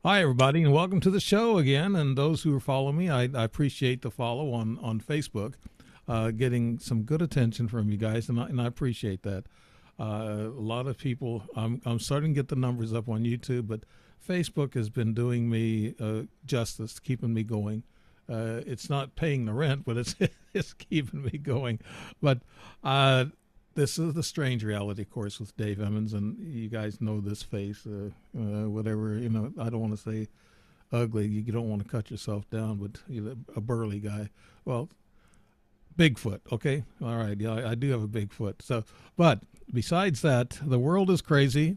Hi, everybody, and welcome to the show again. And those who follow me, I appreciate the follow on Facebook, getting some good attention from you guys, and I appreciate that. A lot of people, I'm starting to get the numbers up on YouTube, but Facebook has been doing me justice, keeping me going. It's not paying the rent, but it's it's keeping me going. But uh, this is the strange reality course with Dave Emmons, and you guys know this face. Whatever, I don't want to say ugly. You don't want to cut yourself down, but a burly guy. Well, Bigfoot. Okay, all right. Yeah, I do have a Bigfoot. So, but besides that, the world is crazy.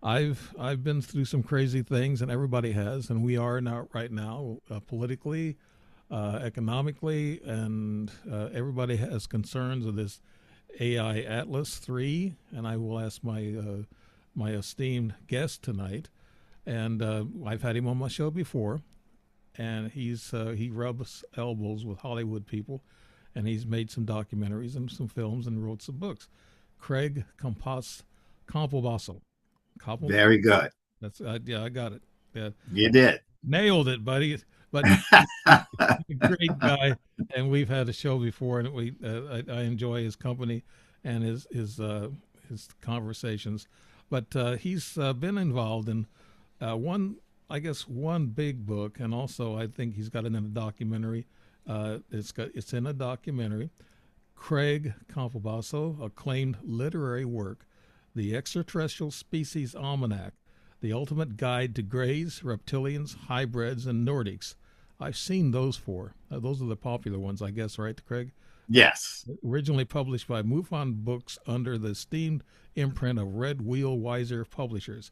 I've been through some crazy things, and everybody has, and we are now right now politically, economically, and everybody has concerns of this AI Atlas 3, and I will ask my esteemed guest tonight. And I've had him on my show before, and he rubs elbows with Hollywood people, and he's made some documentaries and some films and wrote some books. Craig Campobasso. Very good. That's yeah, I got it. Yeah, You did. nailed it, buddy. But he's a great guy, and we've had a show before, and I enjoy his company and his conversations. But he's been involved in one, I guess, one big book, and also I think he's got it in a documentary. It's in a documentary. Craig Campobasso, acclaimed literary work, The Extraterrestrial Species Almanac, The Ultimate Guide to Greys, Reptilians, Hybrids, and Nordics. I've seen those four. Those are the popular ones, I guess, right, Craig? Yes. Originally published by MUFON Books under the esteemed imprint of Red Wheel Weiser Publishers,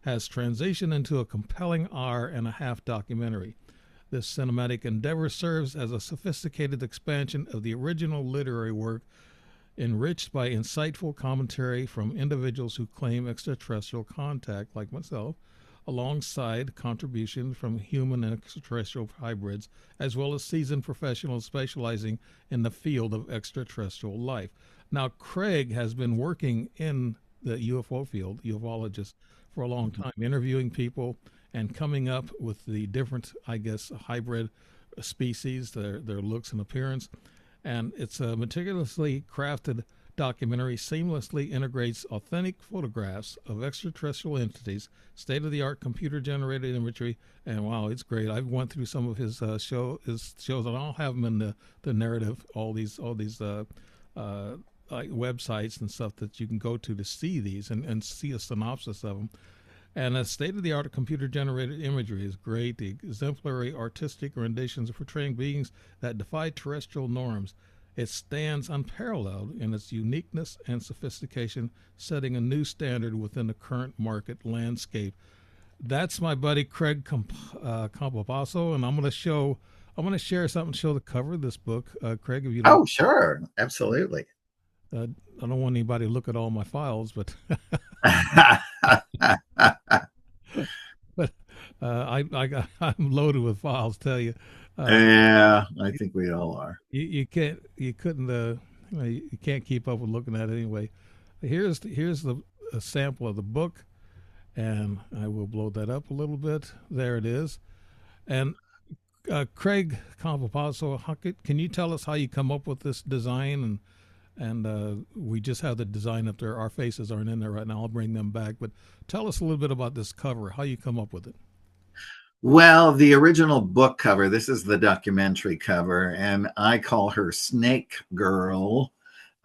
has transitioned into a compelling hour-and-a-half documentary. This cinematic endeavor serves as a sophisticated expansion of the original literary work, enriched by insightful commentary from individuals who claim extraterrestrial contact, like myself, alongside contributions from human and extraterrestrial hybrids, as well as seasoned professionals specializing in the field of extraterrestrial life. Now, Craig has been working in the UFO field, ufologist, for a long time, interviewing people and coming up with the different, I guess, hybrid species, their looks and appearance. And it's a meticulously crafted documentary seamlessly integrates authentic photographs of extraterrestrial entities, state-of-the-art computer-generated imagery, and wow, it's great. I've went through some of his shows, and I'll have them in the narrative. All these like websites and stuff that you can go to see these and see a synopsis of them. And a state of the art computer generated imagery is great. The exemplary artistic renditions of portraying beings that defy terrestrial norms. It stands unparalleled in its uniqueness and sophistication, setting a new standard within the current market landscape. That's my buddy Craig Campobasso, and I'm going to share something, show the cover of this book. Craig, if you don't, Oh, sure. Absolutely. I don't want anybody to look at all my files, but but I'm loaded with files. Tell you, uh, Yeah, I think we all are. you can't you couldn't you can't keep up with looking at it anyway. Here's the a sample of the book, and I will blow that up a little bit. There it is. And Craig Campopasso, can you tell us how you come up with this design? And we just have the design up there. Our faces aren't in there right now. I'll bring them back. But tell us a little bit about this cover, how you come up with it. Well, the original book cover, this is the documentary cover, and I call her Snake Girl,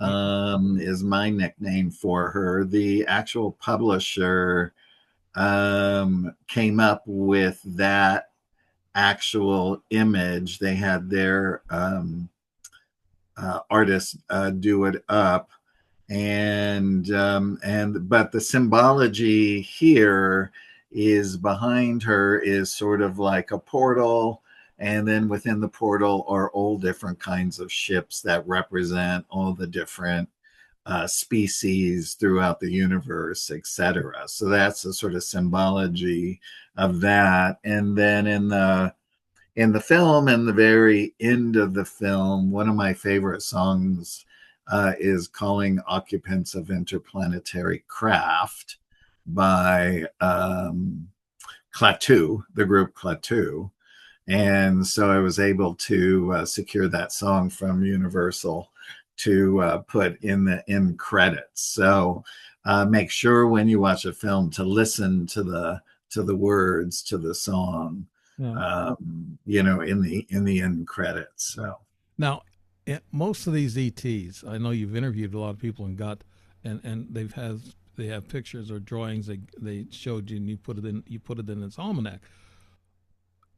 is my nickname for her. The actual publisher came up with that actual image. They had their artists do it up, and but the symbology here is behind her is sort of like a portal, and then within the portal are all different kinds of ships that represent all the different species throughout the universe, etc. So that's the sort of symbology of that. And then in the film, in the very end of the film, one of my favorite songs is Calling Occupants of Interplanetary Craft by Klaatu, the group Klaatu. And so I was able to secure that song from Universal to put in the end credits. So make sure when you watch a film to listen to the words to the song, Yeah. in the end credits. Right. So Now, most of these ETs, I know you've interviewed a lot of people and got, and they have pictures or drawings they showed you, and you put it in its almanac.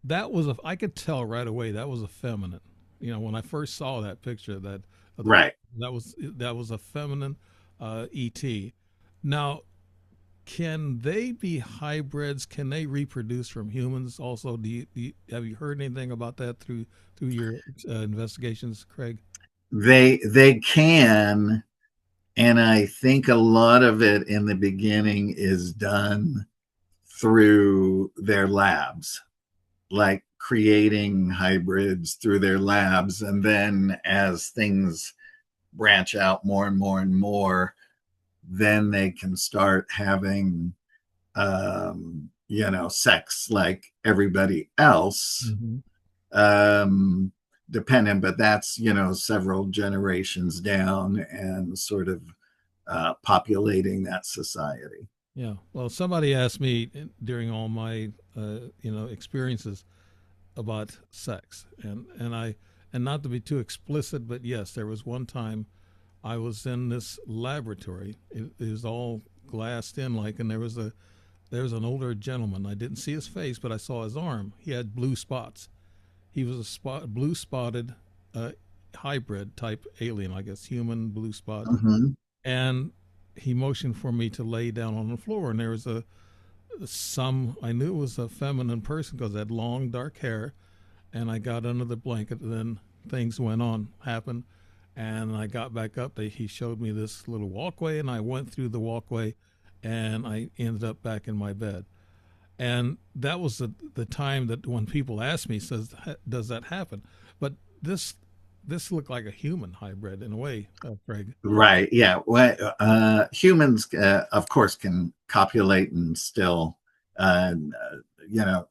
That was I could tell right away that was a feminine. When I first saw that picture, right. that was a feminine ET. Now, can they be hybrids? Can they reproduce from humans? Also, have you heard anything about that through your investigations, Craig? They can, and I think a lot of it in the beginning is done through their labs, like creating hybrids through their labs. And then as things branch out more and more and more, then they can start having, sex like everybody else. Mm-hmm. Um, Dependent, but that's, several generations down and sort of populating that society. Yeah. Well, somebody asked me during all my experiences about sex, and not to be too explicit, but yes, there was one time I was in this laboratory. It was all glassed in, and there was an older gentleman. I didn't see his face, but I saw his arm. He had blue spots. He was a blue spotted hybrid type alien, I guess, human blue spot. Mm-hmm. And he motioned for me to lay down on the floor, and there was I knew it was a feminine person because it had long dark hair, and I got under the blanket, and then things happened, and I got back up. He showed me this little walkway, and I went through the walkway, and I ended up back in my bed. And that was the time that when people ask me, says, does that happen? But this looked like a human hybrid in a way, Craig. Right. Yeah. Well, humans, of course, can copulate and still, no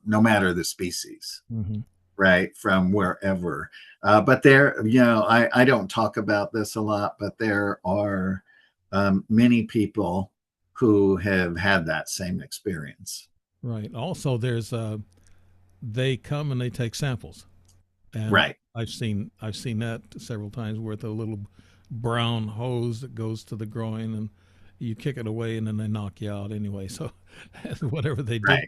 matter the species, Mm-hmm. right, from wherever. But there, I don't talk about this a lot, but there are many people who have had that same experience. Right. Also, they come and they take samples, and Right. I've seen that several times with a little brown hose that goes to the groin, and you kick it away, and then they knock you out anyway. So whatever they do, Right.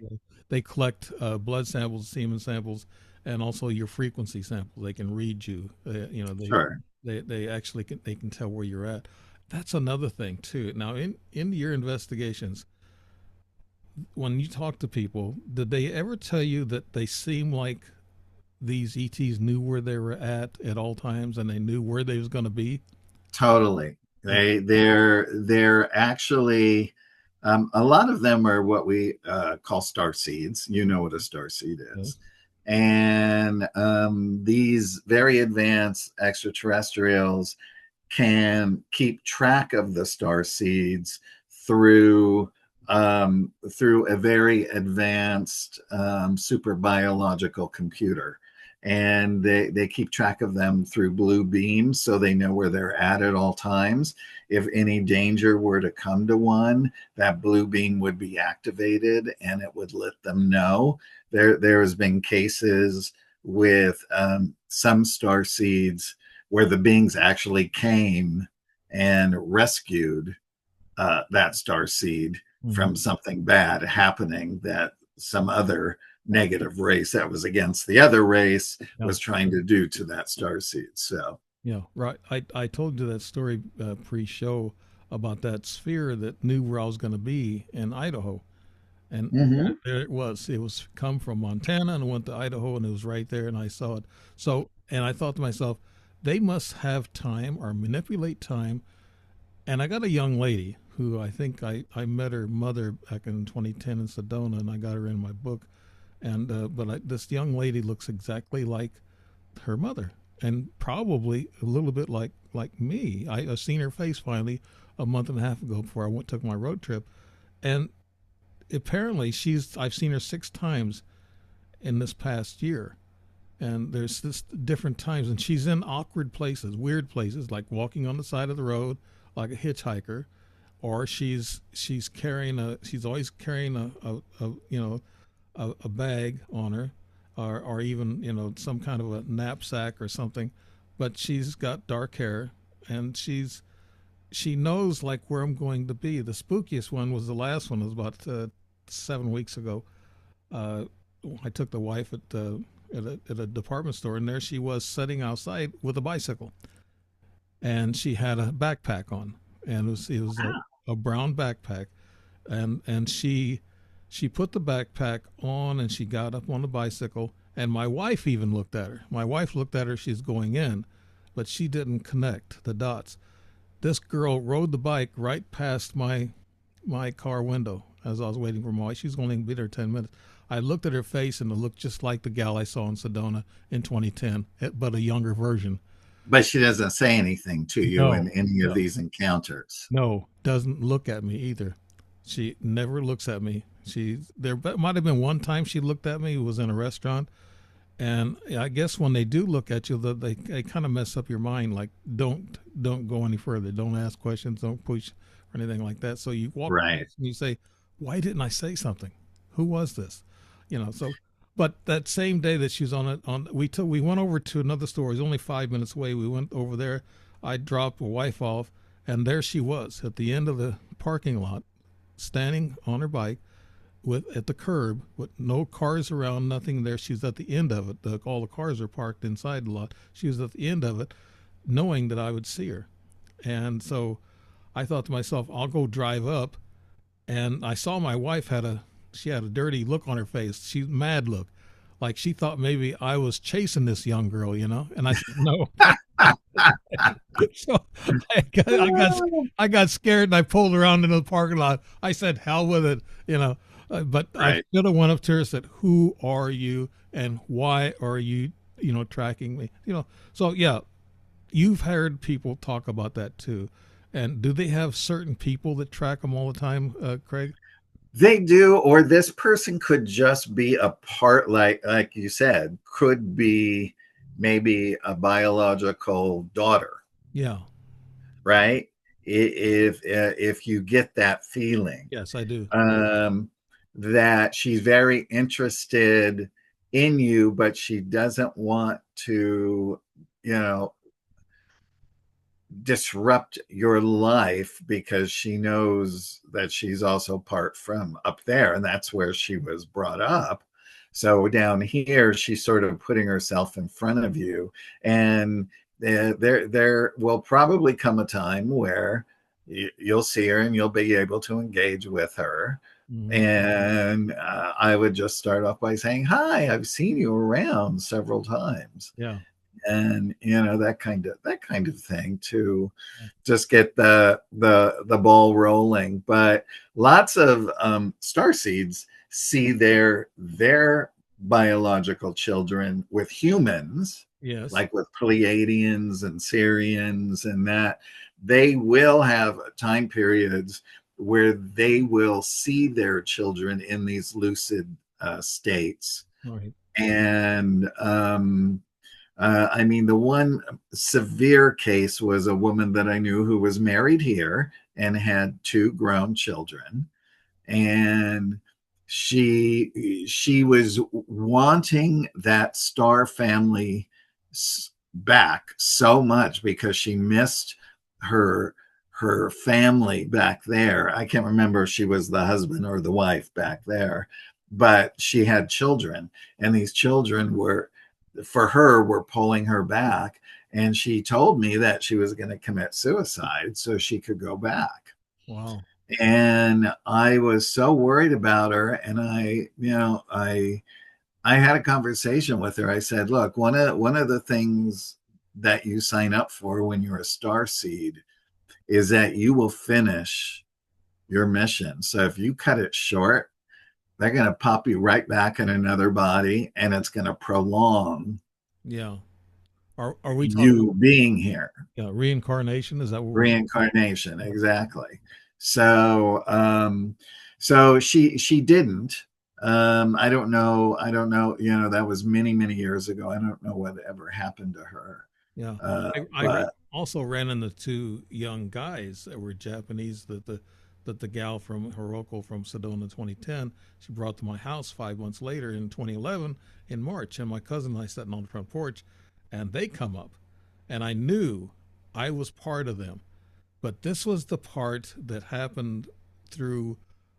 they collect blood samples, semen samples, and also your frequency samples. They can read you. Sure. They actually they can tell where you're at. That's another thing too. Now, in your investigations, when you talk to people, did they ever tell you that they seem like these ETs knew where they were at all times, and they knew where they was going to be? Totally. They're actually a lot of them are what we call star seeds. You know what a star seed Yes. is. And these very advanced extraterrestrials can keep track of the star seeds through through a very advanced super biological computer. And they keep track of them through blue beams, so they know where they're at all times. If any danger were to come to one, that blue beam would be activated and it would let them know. There has been cases with some star seeds where the beings actually came and rescued that star seed Mm-hmm. from something bad happening, that some other negative race that was against the other race Yeah. was trying to do to that star seed. So Yeah, right. I told you that story pre-show about that sphere that knew where I was going to be in Idaho, and mm-hmm. there it was. It was come from Montana and went to Idaho, and it was right there, and I saw it. So, and I thought to myself, they must have time or manipulate time. And I got a young lady who I think I met her mother back in 2010 in Sedona, and I got her in my book. And this young lady looks exactly like her mother, and probably a little bit like me. I seen her face finally a month and a half ago before I took my road trip, and apparently she's I've seen her 6 times in this past year, and there's this different times, and she's in awkward places, weird places, like walking on the side of the road like a hitchhiker, or she's always carrying a a bag on her, or even some kind of a knapsack or something, but she's got dark hair, and she knows like where I'm going to be. The spookiest one was the last one. It was about 7 weeks ago. Uh, I took the wife at a department store, and there she was sitting outside with a bicycle, and she had a backpack on, and it was a brown backpack, and she put the backpack on, and she got up on the bicycle, and my wife even looked at her. My wife looked at her. She's going in, but she didn't connect the dots. This girl rode the bike right past my car window as I was waiting for my wife. She's only be there 10 minutes. I looked at her face, and it looked just like the gal I saw in Sedona in 2010, but a younger version. But she doesn't say anything to you in No, any of no, these encounters. no, doesn't look at me either. She never looks at me. There might have been one time she looked at me. It was in a restaurant, and I guess when they do look at you, they kind of mess up your mind. Like don't go any further. Don't ask questions. Don't push or anything like that. So you walk Right. past and you say, "Why didn't I say something? Who was this?" So, but that same day that she was we went over to another store. It was only 5 minutes away. We went over there. I dropped my wife off, and there she was at the end of the parking lot, standing on her bike at the curb with no cars around, nothing there. She was at the end of it. All the cars are parked inside the lot. She was at the end of it, knowing that I would see her. And so I thought to myself, I'll go drive up. And I saw my wife she had a dirty look on her face. She's mad look, like she thought maybe I was chasing this young girl, And I said no. So I got scared, and I pulled around into the parking lot. I said, "Hell with it," But I Right. should have went up to her and said, "Who are you, and why are you, tracking me?" So yeah, you've heard people talk about that too. And do they have certain people that track them all the time, Craig? They do, or this person could just be a part, like you said, could be maybe a biological daughter, Yeah. right? If you get that feeling, Yes, I do. um, that she's very interested in you, but she doesn't want to, you know, disrupt your life because she knows that she's also part from up there, and that's where she was brought up. So down here she's sort of putting herself in front of you, and there will probably come a time where you'll see her and you'll be able to engage with her. Hmm. And I would just start off by saying, "Hi, I've seen you around several times," Yeah. and that kind of thing to just get the ball rolling. But lots of star seeds see their biological children with humans, Yes. like with Pleiadians and Syrians, and that they will have time periods where they will see their children in these lucid states. All right. And I mean, the one severe case was a woman that I knew who was married here and had two grown children, and she was wanting that star family back so much because she missed her her family back there. I can't remember if she was the husband or the wife back there, but she had children, and these children were, for her, were pulling her back, and she told me that she was going to commit suicide so she could go back. Wow. And I was so worried about her, and I had a conversation with her. I said, "Look, one of the things that you sign up for when you're a star seed is that you will finish your mission. So if you cut it short, they're going to pop you right back in another body, and it's going to prolong Yeah. Are we talking, you being here." reincarnation? Is that what we're? Reincarnation, exactly. So So she didn't. I don't know. I don't know. You know, that was many, many years ago. I don't know what ever happened to her. Yeah, I But also ran into two young guys that were Japanese that the gal from Hiroko from Sedona 2010 she brought to my house 5 months later in 2011 in March, and my cousin and I sitting on the front porch, and they come up, and I knew I was part of them, but this was the part that happened through,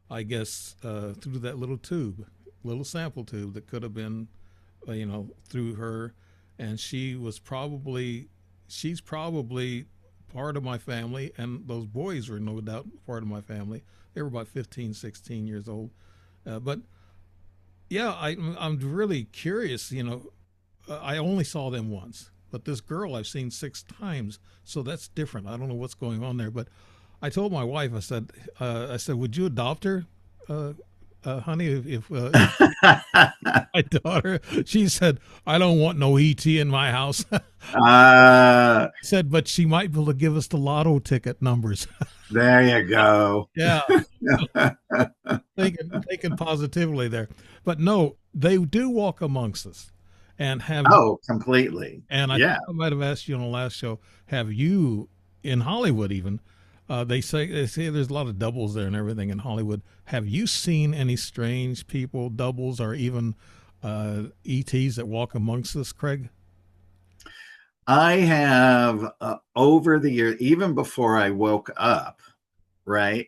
I guess, through that little tube, little sample tube that could have been, through her, and she's probably part of my family, and those boys were no doubt part of my family. They were about 15, 16 years old. But yeah, I'm really curious. I only saw them once, but this girl I've seen 6 times, so that's different. I don't know what's going on there, but I told my wife, I said, would you adopt her, honey? If my daughter, she said, I don't want no ET in my house. Said, but she might be able to give us the lotto ticket numbers. There you go. Yeah, thinking positively there, but no, they do walk amongst us, and have you? Oh, completely. And I Yeah. think I might have asked you on the last show. Have you in Hollywood even? They say there's a lot of doubles there and everything in Hollywood. Have you seen any strange people, doubles, or even ETs that walk amongst us, Craig? I have over the years, even before I woke up, right?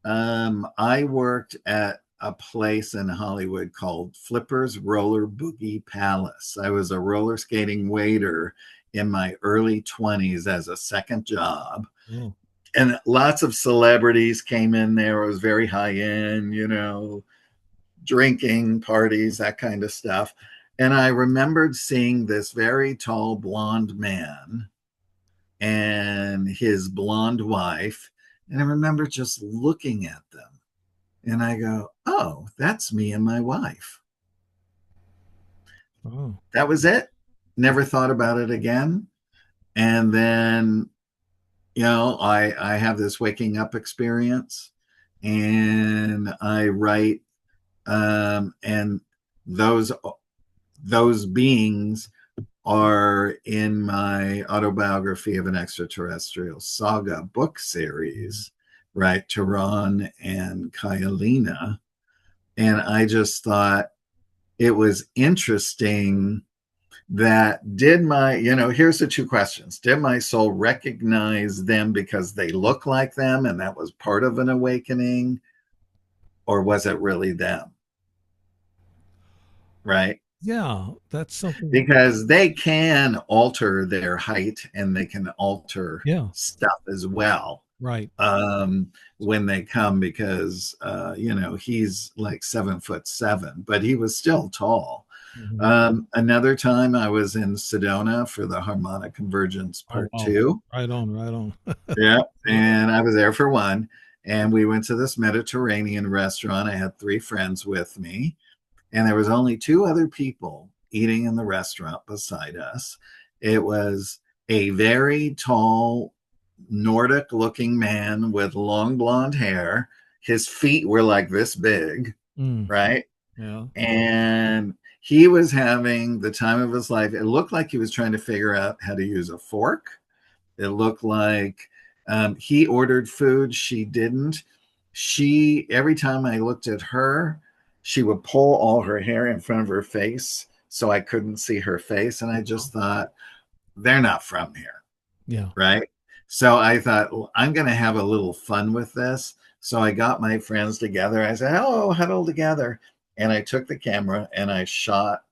I worked at a place in Hollywood called Flipper's Roller Boogie Palace. I was a roller skating waiter in my early 20s as a second job. Oh, And lots of celebrities came in there. It was very high end, drinking parties, that kind of stuff. And I remembered seeing this very tall blonde man and his blonde wife. And I remember just looking at them and I go, oh, that's me and my wife. oh, That was it. Never thought about it again. And then, I have this waking up experience and I write, and those beings are in my autobiography of an extraterrestrial saga book series, right? Tehran and Kyalina. And I just thought it was interesting that here's the two questions. Did my soul recognize them because they look like them and that was part of an awakening? Or was it really them? Right? yeah, that's something. Because they can alter their height and they can alter Yeah, stuff as well right. when they come because he's like 7'7", but he was still tall. Hmm. Another time I was in Sedona for the harmonic convergence Oh part wow, 2. right on, right on. Yeah, and I was there for one, and we went to this Mediterranean restaurant. I had 3 friends with me, and there was only 2 other people eating in the restaurant beside us. It was a very tall Nordic looking man with long blonde hair. His feet were like this big, Mm, right? yeah. And he was having the time of his life. It looked like he was trying to figure out how to use a fork. It looked like he ordered food. She didn't. Every time I looked at her, she would pull all her hair in front of her face so I couldn't see her face. And I just thought, they're not from here. Yeah. Right. So I thought, well, I'm going to have a little fun with this. So I got my friends together. I said, hello, huddle together. And I took the camera and I shot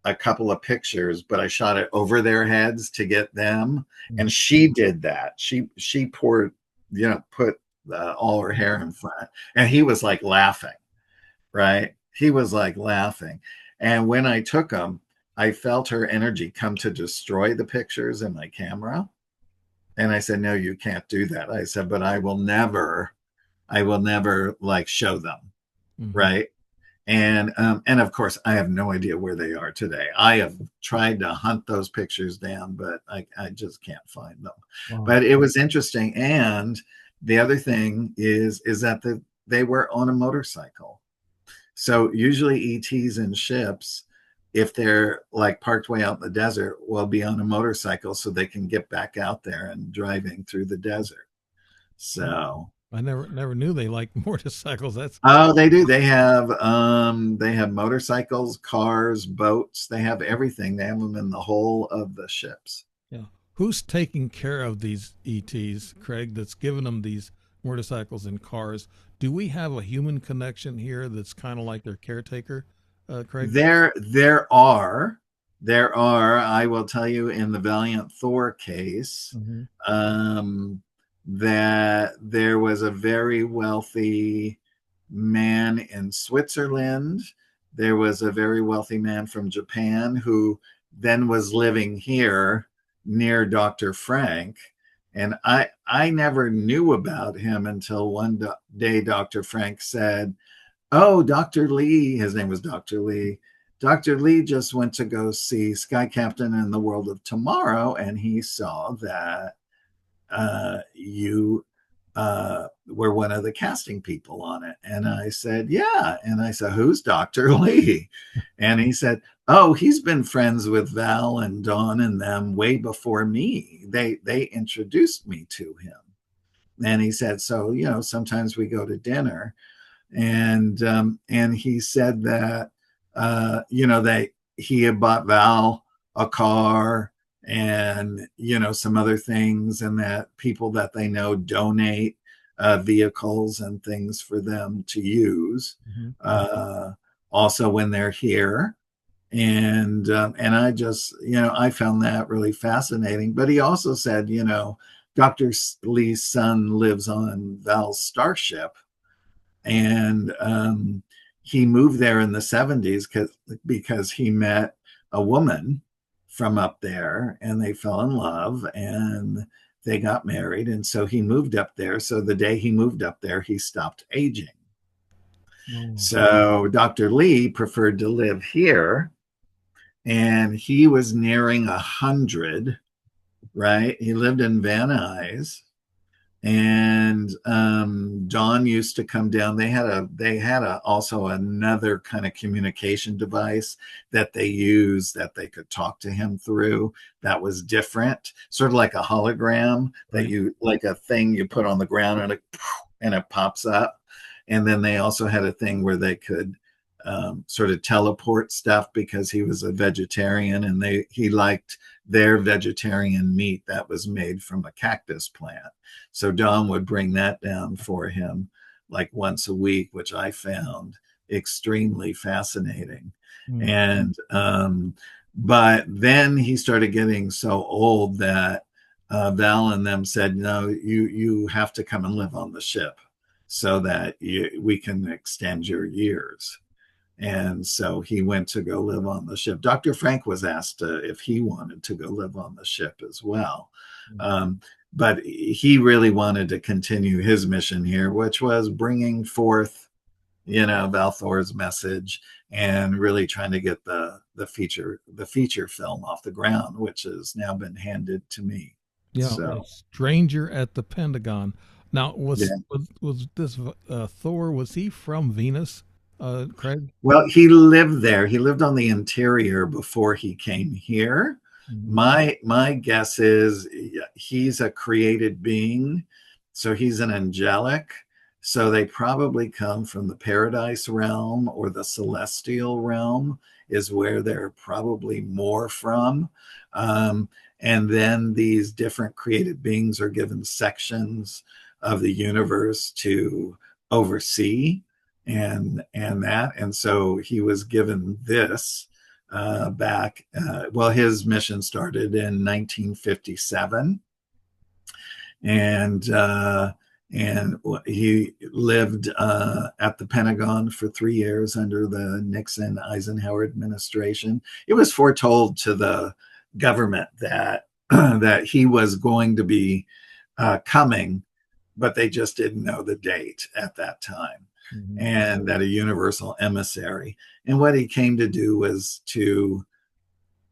a couple of pictures, but I shot it over their heads to get them. Mm. And she did that. She poured, put all her hair in front, and he was like laughing, right? He was like laughing. And when I took them, I felt her energy come to destroy the pictures in my camera. And I said, no, you can't do that. I said, but I will never like show them, Hmm. right? And of course, I have no idea where they are today. I have tried to hunt those pictures down, but I just can't find them. Wow. But it was interesting. And the other thing is that they were on a motorcycle. So usually ETs in ships, if they're like parked way out in the desert, will be on a motorcycle so they can get back out there and driving through the desert. So I never knew they liked motorcycles. That's oh, they do. They have motorcycles, cars, boats. They have everything. They have them in the whole of the ships. yeah. Who's taking care of these ETs, Craig? That's giving them these motorcycles and cars. Do we have a human connection here that's kind of like their caretaker, Craig? There are. I will tell you in the Valiant Thor case, Mm-hmm. that there was a very wealthy man in Switzerland. There was a very wealthy man from Japan who then was living here near Dr. Frank. And I never knew about him until one day Dr. Frank said, "Oh, Dr. Lee," his name was Dr. Lee. Dr. Lee just went to go see Sky Captain in the World of Tomorrow, and he saw that you were one of the casting people on it. And I said, "Yeah." And I said, "Who's Dr. Lee?" And he said, "Oh, he's been friends with Val and Dawn and them way before me. They introduced me to him." And he said, "So, sometimes we go to dinner." And he said that they he had bought Val a car and some other things, and that people that they know donate vehicles and things for them to use Mm-hmm. also when they're here. And I just I found that really fascinating. But he also said, Dr. Lee's son lives on Val's starship, and he moved there in the 70s because he met a woman from up there, and they fell in love and they got married. And so he moved up there. So the day he moved up there, he stopped aging. Oh. So Dr. Lee preferred to live here, and he was nearing 100, right? He lived in Van Nuys. And John used to come down. They had also another kind of communication device that they used that they could talk to him through. That was different, sort of like a hologram that you like a thing you put on the ground and it pops up. And then they also had a thing where they could sort of teleport stuff because he was a vegetarian, and he liked their vegetarian meat that was made from a cactus plant. So Don would bring that down for him like once a week, which I found extremely fascinating. Mm-hmm. And but then he started getting so old that Val and them said, "No, you have to come and live on the ship so that we can extend your years." And so he went to go live on the ship. Dr. Frank was asked if he wanted to go live on the ship as well. But he really wanted to continue his mission here, which was bringing forth, Val Thor's message and really trying to get the feature film off the ground, which has now been handed to me. Yeah, a So stranger at the Pentagon. Now, yeah. was this Thor? Was he from Venus, Craig? Well, he lived there. He lived on the interior before he came here. Mm-hmm. My guess is he's a created being, so he's an angelic. So they probably come from the paradise realm or the celestial realm is where they're probably more from. And then these different created beings are given sections of the universe to oversee and so he was given this back. Well, his mission started in 1957, and he lived at the Pentagon for 3 years under the Nixon Eisenhower administration. It was foretold to the government that that he was going to be coming, but they just didn't know the date at that time. Mm-hmm. And that a universal emissary. And what he came to do was to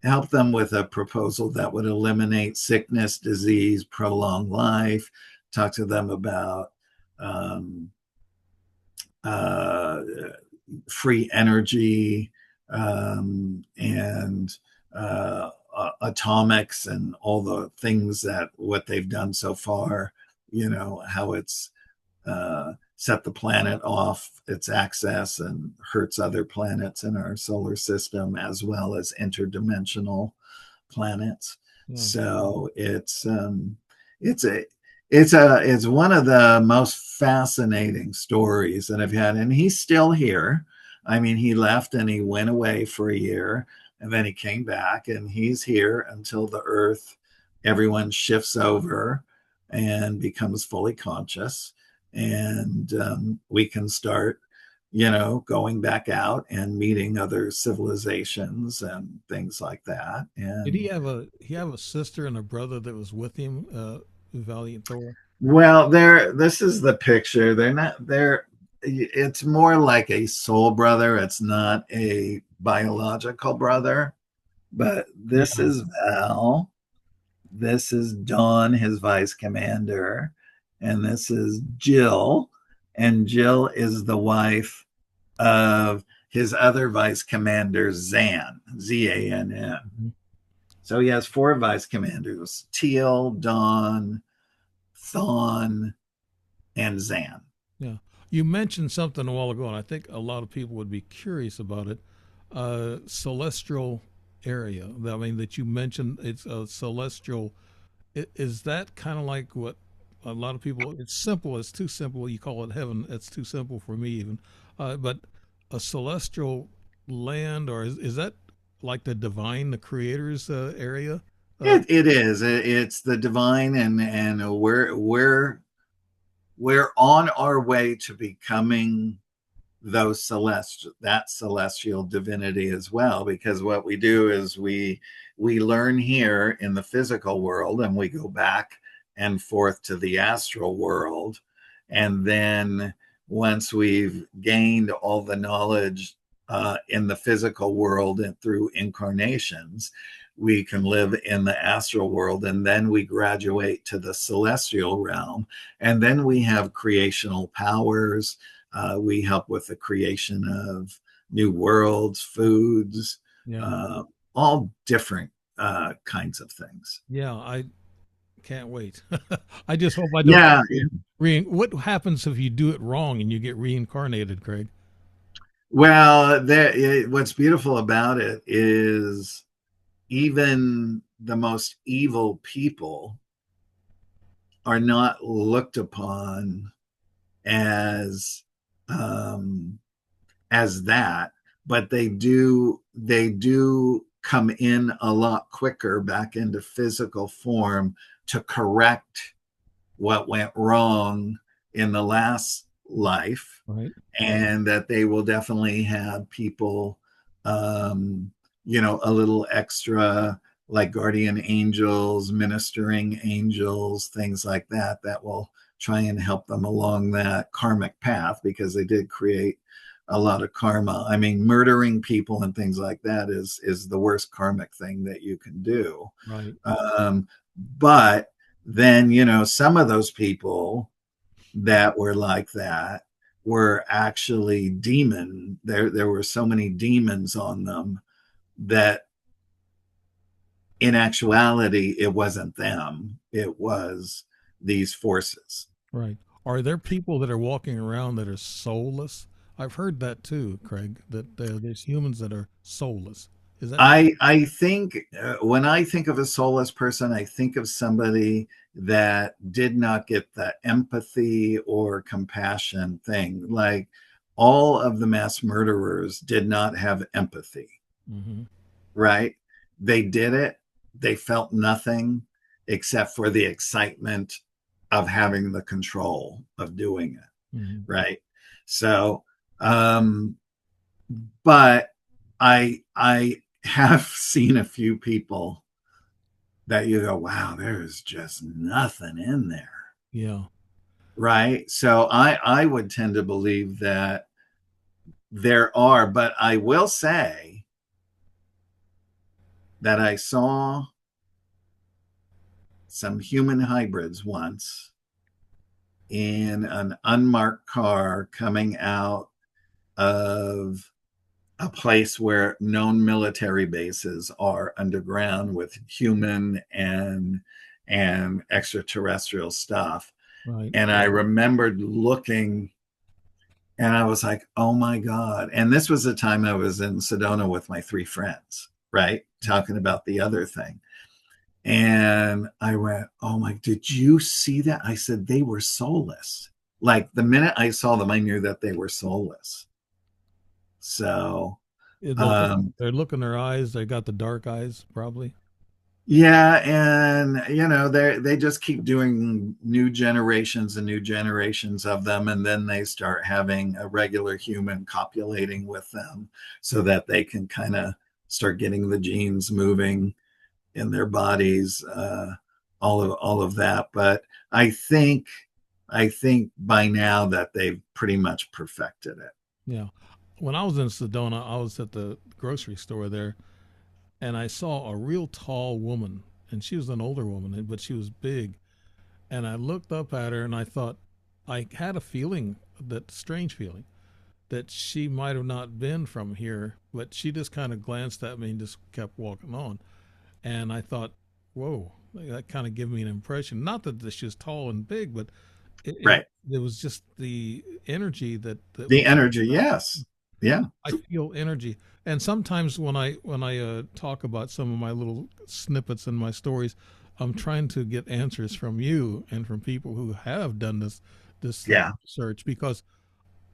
help them with a proposal that would eliminate sickness, disease, prolong life, talk to them about uh, free energy, and atomics and all the things that what they've done so far, how it's set the planet off its axis and hurts other planets in our solar system as well as interdimensional planets. Yeah. So it's a it's one of the most fascinating stories that I've had, and he's still here. I mean, he left and he went away for a year, and then he came back, and he's here until the Earth, everyone shifts over and becomes fully conscious, and we can start going back out and meeting other civilizations and things like that. Did And he have a sister and a brother that was with him, Valiant Thor? well, this is the picture. They're it's more like a soul brother. It's not a biological brother, but this Yeah. is Val. This is Dawn, his vice commander, and this is Jill. And Jill is the wife of his other vice commander, Zan, Zann. Mhm. So he has four vice commanders: Teal, Dawn, Thawne, and Zan. Yeah. You mentioned something a while ago, and I think a lot of people would be curious about it. Celestial area. I mean, that you mentioned it's a celestial. Is that kind of like what a lot of people? It's simple. It's too simple. You call it heaven. It's too simple for me even. But a celestial land, or is that like the divine, the creator's area? It is. It's the divine, and we're on our way to becoming that celestial divinity as well, because what we do is we learn here in the physical world, and we go back and forth to the astral world, and then once we've gained all the knowledge in the physical world and through incarnations, we can live in the astral world, and then we graduate to the celestial realm, and then we have creational powers. We help with the creation of new worlds, foods, Yeah. uh, all different kinds of things. Yeah. I can't wait. I just hope I don't Yeah. what happens if you do it wrong and you get reincarnated, Craig? Well, what's beautiful about it is even the most evil people are not looked upon as um, that, but they do come in a lot quicker back into physical form to correct what went wrong in the last life, Right. and that they will definitely have people, um, a little extra, like guardian angels, ministering angels, things like that, that will try and help them along that karmic path, because they did create a lot of karma. I mean, murdering people and things like that is the worst karmic thing that you can do. Right. um, but then, some of those people that were like that were actually demon. There were so many demons on them that in actuality it wasn't them, it was these forces. Right. Are there people that are walking around that are soulless? I've heard that too, Craig, that there's humans that are soulless. Is that I think when I think of a soulless person, I think of somebody that did not get the empathy or compassion thing. Like, all of the mass murderers did not have empathy, mm-hmm. right? They did it, they felt nothing except for the excitement of having the control of doing it, Mm-hmm. right? So, um, but I have seen a few people that you go, wow, there's just nothing in there, Yeah. right? So I would tend to believe that there are, but I will say that I saw some human hybrids once in an unmarked car coming out of a place where known military bases are underground with human and extraterrestrial stuff. Right. And I remembered looking and I was like, oh my God. And this was the time I was in Sedona with my three friends, right? Talking about the other thing. And I went, oh my, did you see that? I said, they were soulless. Like the minute I saw them, I knew that they were soulless. So, um, They're looking their eyes. They got the dark eyes, probably. yeah, and you know, they just keep doing new generations and new generations of them, and then they start having a regular human copulating with them so that they can kind of start getting the genes moving in their bodies, all of that. But I think I think by now that they've pretty much perfected it. Yeah. When I was in Sedona, I was at the grocery store there, and I saw a real tall woman, and she was an older woman, but she was big. And I looked up at her, and I thought, I had a feeling, that strange feeling, that she might have not been from here, but she just kind of glanced at me and just kept walking on. And I thought, whoa, that kind of gave me an impression. Not that she was tall and big, but it, it, Right. it was just the energy that The was energy, yes. Yeah. I feel energy. And sometimes when I talk about some of my little snippets in my stories, I'm trying to get answers from you and from people who have done this Yeah. research, because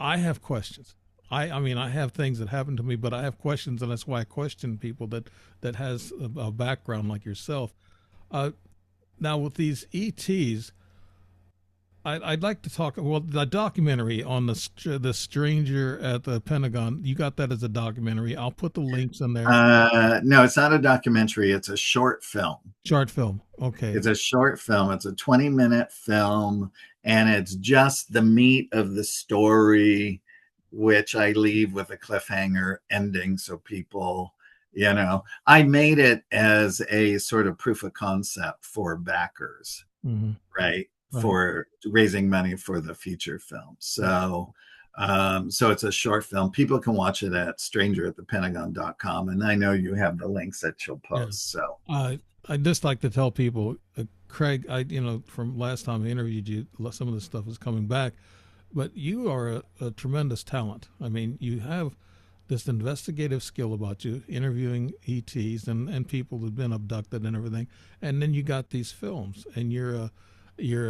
I have questions. I mean, I have things that happen to me, but I have questions, and that's why I question people that has a background like yourself. Uh, Now with these ETs, I'd like to talk. Well, the documentary on the stranger at the Pentagon. You got that as a documentary. I'll put the links in there. No, it's not a documentary. It's a short film. Short film. Okay. It's a short film. It's a 20-minute film, and it's just the meat of the story, which I leave with a cliffhanger ending so people, I made it as a sort of proof of concept for backers, Hmm. right? Right. For raising money for the feature film. So it's a short film. People can watch it at strangeratthepentagon.com. And I know you have the links that you'll Yeah. post. So Uh, I just like to tell people, Craig. From last time I interviewed you, some of the stuff is coming back, but you are a tremendous talent. I mean, you have this investigative skill about you, interviewing ETs and people who've been abducted and everything, and then you got these films, and you're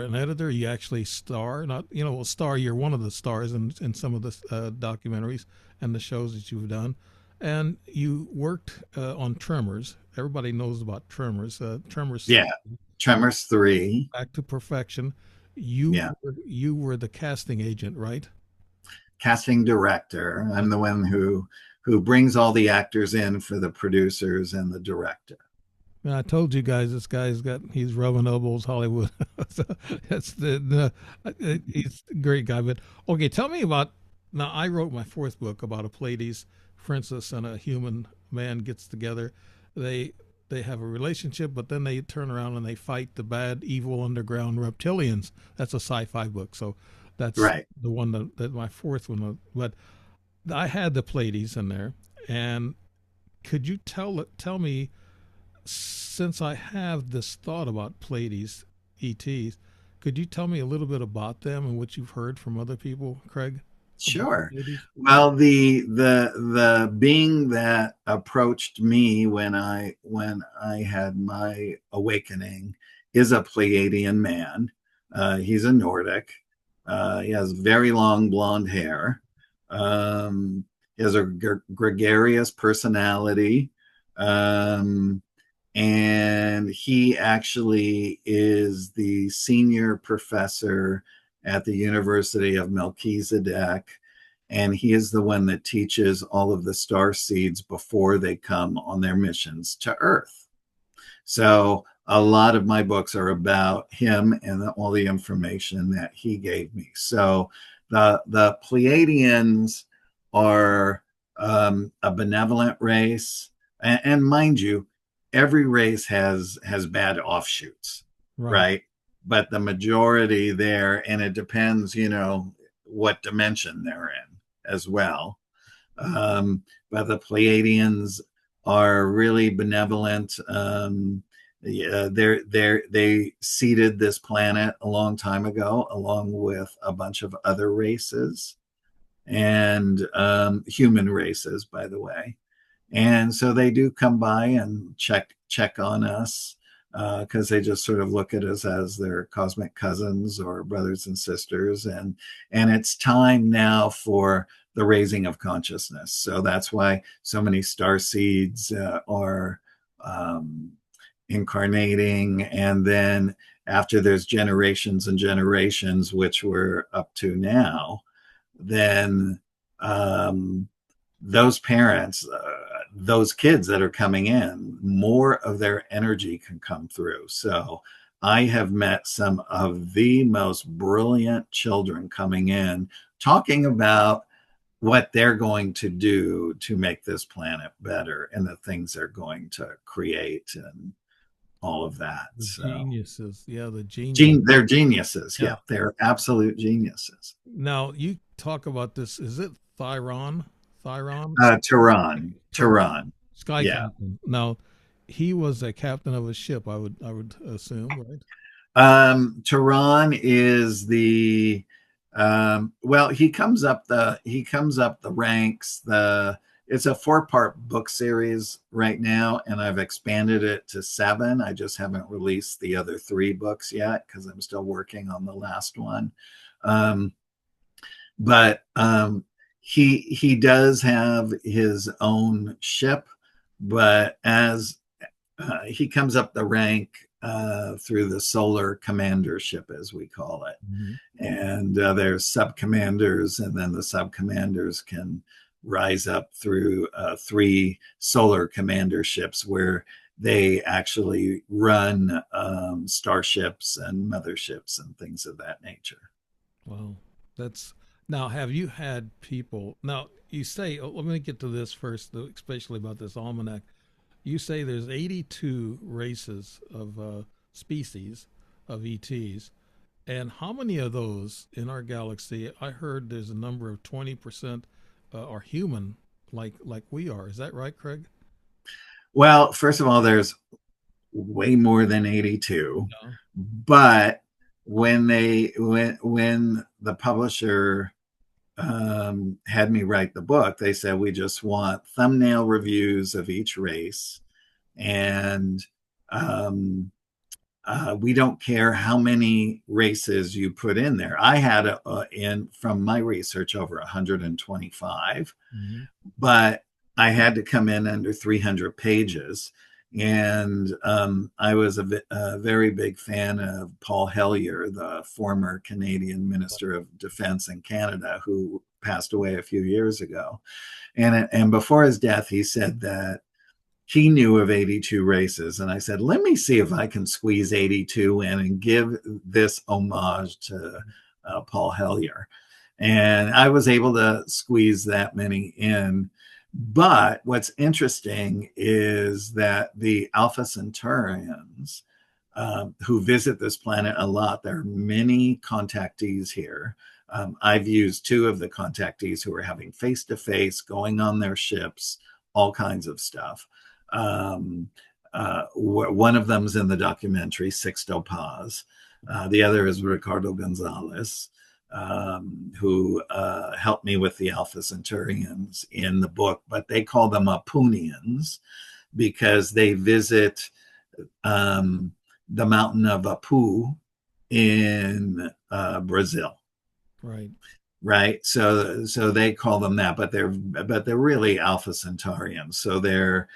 an editor. You actually star, not well, star. You're one of the stars in some of the documentaries and the shows that you've done, and you worked on Tremors. Everybody knows about Tremors. Tremors, yeah, Tremors 3. back to perfection. Yeah. You were the casting agent, right? Casting director. I'm the one who brings all the actors in for the producers and the director. And I told you guys, this he's rubbing elbows Hollywood. So that's he's a great guy. But okay, tell me about, now I wrote my fourth book about a Pleiades princess and a human man gets together. They they have a relationship, but then they turn around and they fight the bad, evil underground reptilians. That's a sci-fi book. So that's Right. the one that my fourth one. But I had the Pleiades in there, and could you tell me, since I have this thought about Pleiades ETs, could you tell me a little bit about them and what you've heard from other people, Craig, about the Sure. Pleiades? Well, the being that approached me when I had my awakening is a Pleiadian man. He's a Nordic. He has very long blonde hair. He has a gregarious personality. Um, and he actually is the senior professor at the University of Melchizedek, and he is the one that teaches all of the star seeds before they come on their missions to Earth. So a lot of my books are about him and all the information that he gave me. So the Pleiadians are a benevolent race, and mind you, every race has bad offshoots, Right. right? but the majority there, and it depends, what dimension they're in as well. But the Pleiadians are really benevolent. Yeah, they seeded this planet a long time ago, along with a bunch of other races and human races, by the way. And so they do come by and check on us because they just sort of look at us as their cosmic cousins or brothers and sisters. And it's time now for the raising of consciousness. So that's why so many star seeds are incarnating. And then after there's generations and generations, which we're up to now, then those parents, those kids that are coming in, more of their energy can come through. So I have met some of the most brilliant children coming in talking about what they're going to do to make this planet better and the things they're going to create and all of that. The So geniuses. Yeah, the genius. they're geniuses. Yeah. Yeah, they're absolute geniuses. Now you talk about this. Is it Thyron? Thyron? Tehran. Sky Yeah. Captain. Now he was a captain of a ship. I would assume, right? Tehran is the well, he comes up the ranks. It's a 4-part book series right now, and I've expanded it to 7. I just haven't released the other 3 books yet because I'm still working on the last one. But he does have his own ship, but as he comes up the rank through the solar commandership, as we call it. Mm-hmm. And there's sub commanders, and then the sub commanders can rise up through 3 solar commanderships where they actually run starships and motherships and things of that nature. Well, that's now. Have you had people? Now you say. Oh, let me get to this first, especially about this almanac. You say there's 82 races of species of ETs, and how many of those in our galaxy? I heard there's a number of 20% are human, like we are. Is that right, Craig? Well, first of all, there's way more than 82, No. but when the publisher had me write the book, they said we just want thumbnail reviews of each race, and um, we don't care how many races you put in there. I had in from my research over 125, Mm-hmm. but I had to come in under 300 pages. And I was a very big fan of Paul Hellyer, the former Canadian Minister of Defense in Canada, who passed away a few years ago. And before his death, he said that he knew of 82 races. And I said, let me see if I can squeeze 82 in and give this homage to Paul Hellyer. And I was able to squeeze that many in. But what's interesting is that the Alpha Centaurians who visit this planet a lot, there are many contactees here. I've used 2 of the contactees who are having face to face, going on their ships, all kinds of stuff. One of them's in the documentary, Sixto Paz. The other is Ricardo Gonzalez, who helped me with the Alpha Centaurians in the book, but they call them Apunians because they visit the mountain of Apu in Brazil. Right. Right. So they call them that, but they're really Alpha Centaurians. So they're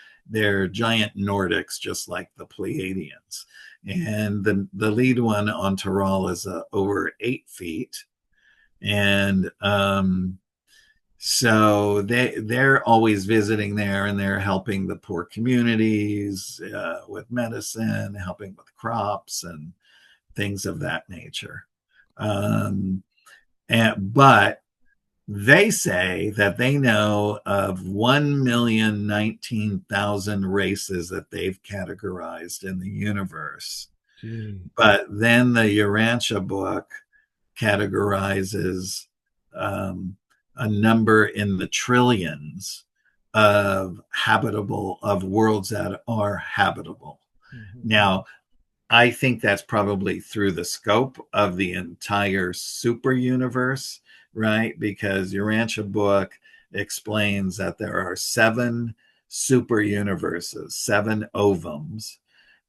giant Nordics, just like the Pleiadians. And the lead one on Taral is over 8 feet. And so they're always visiting there, and they're helping the poor communities with medicine, helping with crops and things of that nature. But they say that they know of 1,019,000 races that they've categorized in the universe. Gee. But then the Urantia book categorizes um, a number in the trillions of worlds that are habitable. Mm-hmm. Now, I think that's probably through the scope of the entire super universe, right? Because Urantia book explains that there are 7 super universes, 7 ovums,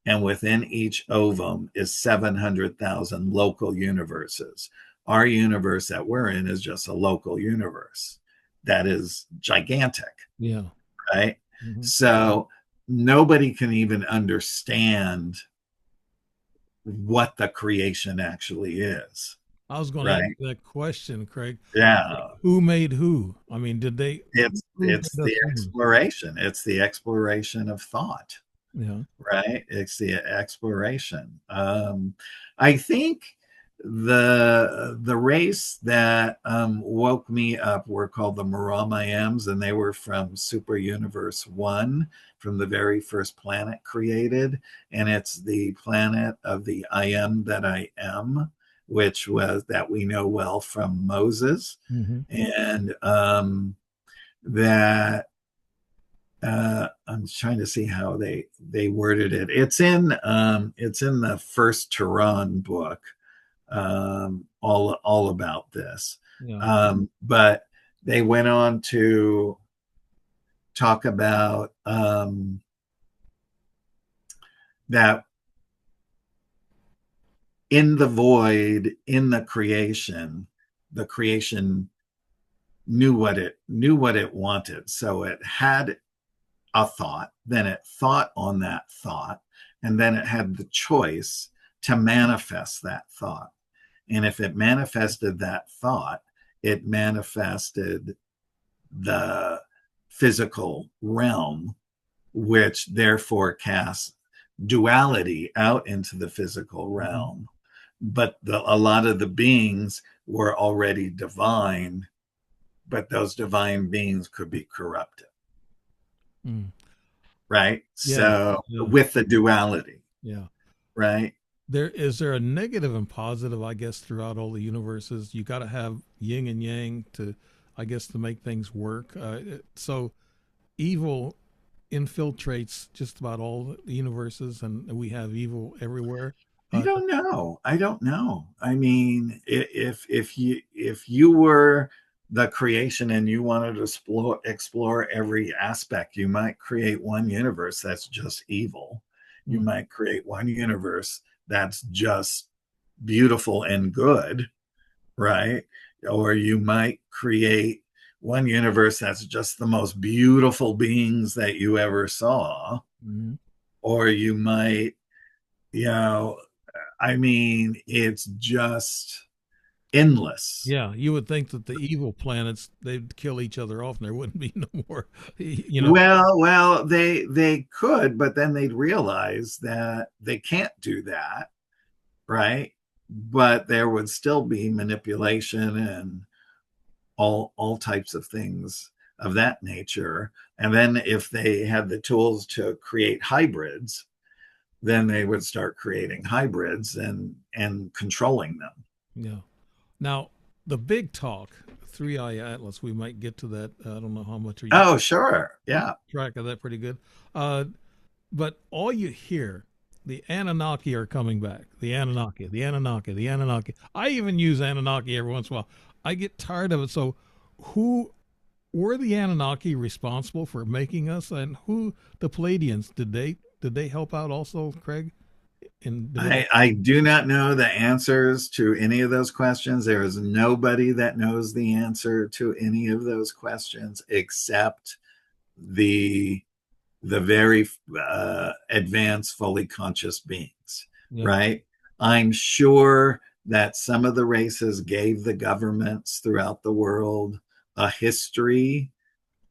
and within each ovum is 700,000 local universes. Our universe that we're in is just a local universe that is gigantic, Yeah. right? Mm-hmm. So nobody can even understand what the creation actually is, I was going to ask right? that question, Craig. Yeah, Who made who? I mean, did they? Who it's made us the humans? exploration. It's the exploration of thought, Yeah. right? It's the exploration. I think the race that woke me up were called the Maramayams, and they were from Super Universe One, from the very first planet created, and it's the planet of the I am that I am, which was that we know well from Moses, Mm-hmm. and that I'm trying to see how they worded it. It's in the first Tehran book, all about this. Yeah. But they went on to talk about that in the void, in the creation knew what it wanted. So it had a thought, then it thought on that thought, and then it had the choice to manifest that thought. And if it manifested that thought, it manifested the physical realm, which therefore casts duality out into the physical Mm-hmm. realm. But a lot of the beings were already divine, but those divine beings could be corrupted, Mm. right? Yeah. So Yeah. with the duality, Yeah. right? There a negative and positive, I guess, throughout all the universes. You got to have yin and yang to, I guess, to make things work. So evil infiltrates just about all the universes, and we have evil everywhere. I Uh, don't know. I don't know. I mean, if you were the creation and you wanted to explore every aspect, you might create one universe that's just evil. You mm, might create one universe that's just beautiful and good, right? Or you might create one universe that's just the most beautiful beings that you ever saw. mm. Or you might, you know, I mean, it's just endless. Yeah, you would think that the evil planets they'd kill each other off, and there wouldn't be no more. You know. Well, they could, but then they'd realize that they can't do that, right? But there would still be manipulation and all types of things of that nature. And then if they had the tools to create hybrids, then they would start creating hybrids and controlling them. Yeah. Now the big talk, Three Eye Atlas. We might get to that. I don't know how much are you Oh, sure. keep Yeah. track of that pretty good. Uh, but all you hear, the Anunnaki are coming back. The Anunnaki, the Anunnaki, the Anunnaki. I even use Anunnaki every once in a while. I get tired of it. So, who were the Anunnaki responsible for making us, and who the Palladians did they help out also, Craig? In develop? I do not know the answers to any of those questions. There is nobody that knows the answer to any of those questions except the the very advanced, fully conscious beings, Yeah. right? I'm sure that some of the races gave the governments throughout the world a history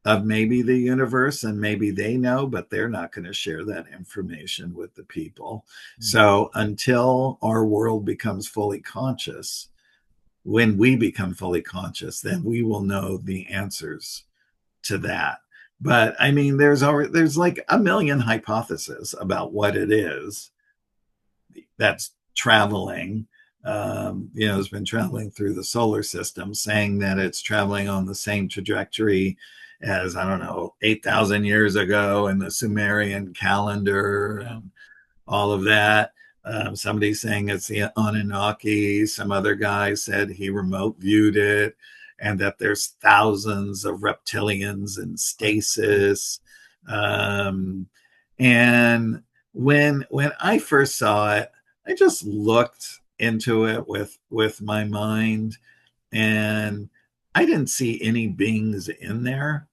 of maybe the universe, and maybe they know, but they're not going to share that information with the people. Mm-hmm. So until our world becomes fully conscious, when we become fully conscious, then we will know the answers to that. But I mean, there's like a million hypotheses about what it is. that's traveling, has been traveling through the solar system, saying that it's traveling on the same trajectory as, I don't know, 8,000 years ago in the Sumerian calendar Yeah. and all of that. Somebody's saying it's the Anunnaki. Some other guy said he remote viewed it, and that there's thousands of reptilians in stasis. Um, and when I first saw it, I just looked into it with my mind, and I didn't see any beings in there.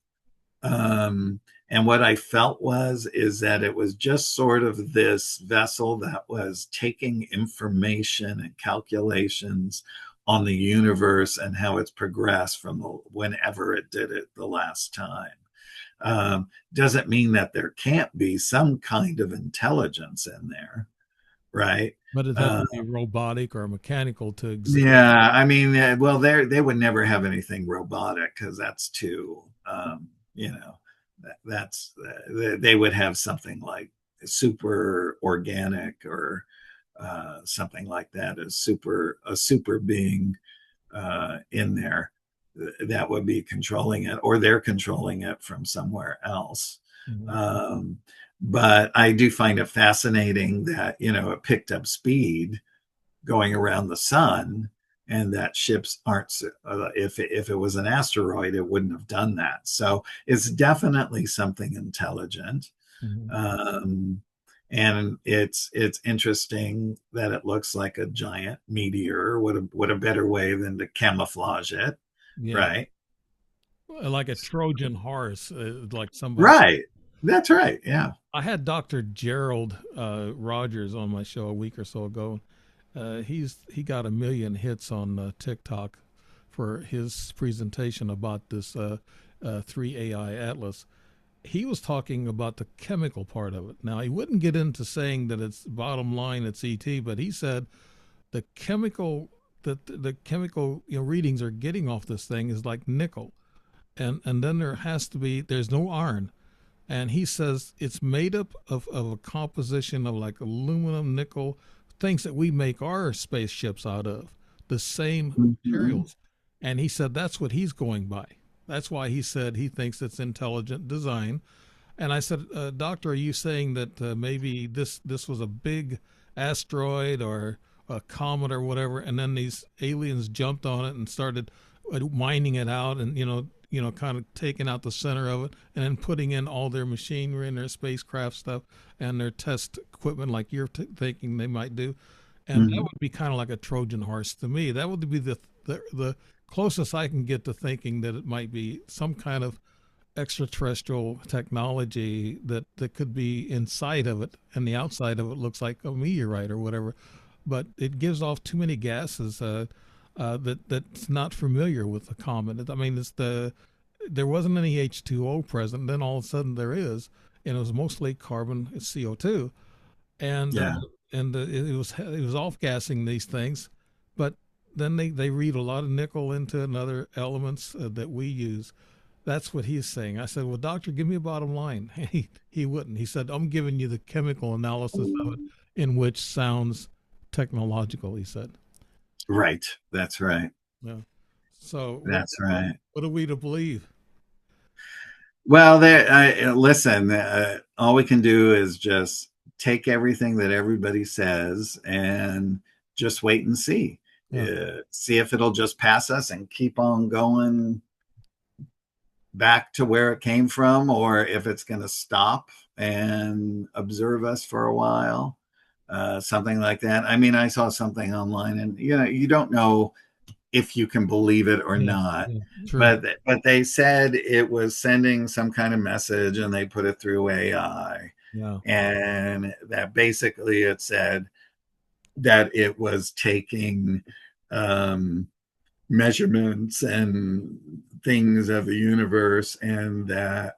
And what I felt is that it was just sort of this vessel that was taking information and calculations on the universe and how it's progressed from whenever it did it the last time. Doesn't mean that there can't be some kind of intelligence in there, right? But it has Uh, to be robotic or mechanical to exist. yeah, I mean, well, they would never have anything robotic because that's too, that's they would have something like super organic or something like that, a super being in there that would be controlling it, or they're controlling it from somewhere else. Mhm. Um, but I do find it fascinating that it picked up speed going around the sun, and that ships aren't, if it was an asteroid, it wouldn't have done that. So it's definitely something intelligent. Mhm. um, and it's interesting that it looks like a giant meteor. What a better way than to camouflage it, Yeah. right? Like a Trojan horse, like somebody. Right, that's right, yeah. I had Dr. Gerald Rogers on my show a week or so ago. He got 1 million hits on TikTok for his presentation about this 3AI atlas. He was talking about the chemical part of it. Now he wouldn't get into saying that it's bottom line it's ET, but he said the chemical that the chemical readings are getting off this thing is like nickel, and then there's no iron, and he says it's made up of a composition of like aluminum, nickel, things that we make our spaceships out of, the same Mhm. materials. And he said that's what he's going by. That's why he said he thinks it's intelligent design. And I said, Doctor, are you saying that maybe this was a big asteroid or a comet or whatever, and then these aliens jumped on it and started mining it out, and kind of taking out the center of it, and then putting in all their machinery and their spacecraft stuff and their test equipment, like you're thinking they might do, and that Mhm. would be kind of like a Trojan horse to me. That would be the closest I can get to thinking that it might be some kind of extraterrestrial technology that could be inside of it, and the outside of it looks like a meteorite or whatever, but it gives off too many gases that's not familiar with the comet. I mean, there wasn't any H2O present, then all of a sudden there is, and it was mostly carbon, CO2, and Yeah. it was off gassing these things, but then they read a lot of nickel into and other elements that we use. That's what he's saying. I said, well, doctor, give me a bottom line. He wouldn't. He said, I'm giving you the chemical analysis of it, in which sounds technological, he said. Right, that's right. Yeah. So That's right. what are we to believe? Well, listen, all we can do is just take everything that everybody says and just wait and see. Yeah. See if it'll just pass us and keep on going back to where it came from, or if it's going to stop and observe us for a while. Something like that. I mean, I saw something online, and you don't know if you can believe it or Yeah. not. Yeah. True. But they said it was sending some kind of message, and they put it through AI, Yeah. and that basically it said that it was taking um, measurements and things of the universe, and that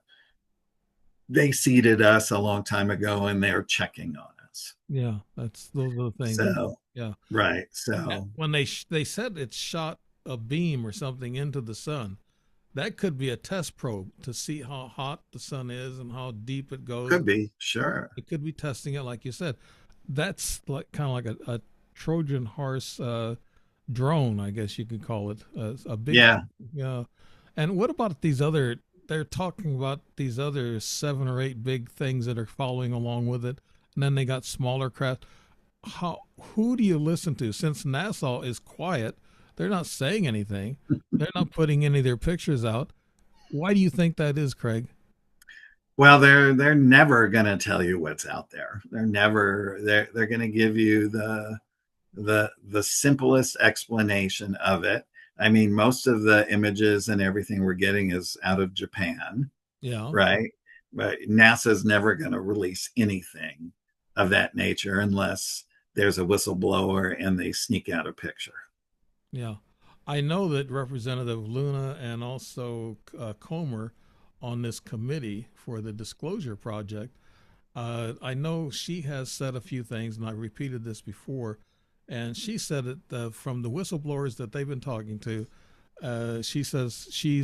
they seeded us a long time ago, and they're checking on us. Yeah. Those are the things. So Yeah. right, Yeah. so When they said it shot a beam or something into the sun, that could be a test probe to see how hot the sun is and how deep it goes. could be, sure. It could be testing it, like you said. that's like kind of like a Trojan horse drone, I guess you could call it, a big, Yeah. yeah. And what about these other? They're talking about these other seven or eight big things that are following along with it, and then they got smaller craft. How who do you listen to? Since NASA is quiet, they're not saying anything. They're not putting any of their pictures out. Why do you think that is, Craig? Well, they're never going to tell you what's out there. They're going to give you the simplest explanation of it. I mean, most of the images and everything we're getting is out of Japan, Yeah, right? But NASA's never going to release anything of that nature unless there's a whistleblower and they sneak out a picture. yeah. I know that Representative Luna and also Comer on this committee for the Disclosure Project. I know she has said a few things, and I repeated this before. And she said it from the whistleblowers that they've been talking to. She says she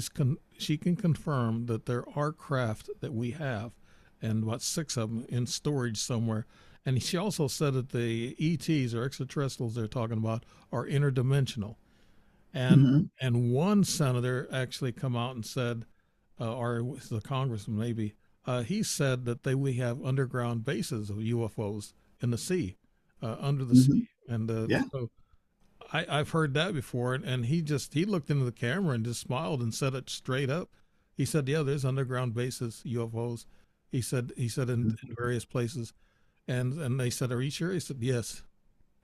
can confirm that there are craft that we have, and about six of them in storage somewhere. And she also said that the ETs or extraterrestrials they're talking about are interdimensional. And Mm-hmm. one senator actually come out and said, or the congressman maybe, he said that we have underground bases of UFOs in the sea, under the Mm-hmm. sea, and Yeah. so I've heard that before, and he looked into the camera and just smiled and said it straight up. He said, "Yeah, there's underground bases UFOs." He said in various places, and they said, "Are you sure?" He said, "Yes,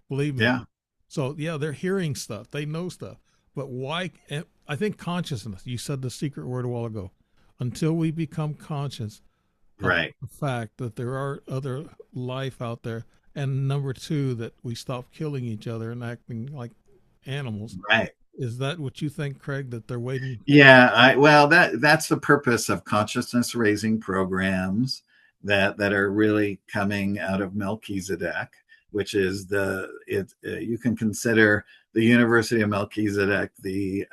believe me." Yeah. So yeah, they're hearing stuff, they know stuff, but why? And I think consciousness. You said the secret word a while ago. Until we become conscious of Right. the fact that there are other life out there, and number two, that we stop killing each other and acting like animals. Right. Is that what you think, Craig, that they're waiting for? Yeah, well, that's the purpose of consciousness raising programs that are really coming out of Melchizedek, which is you can consider the University of Melchizedek the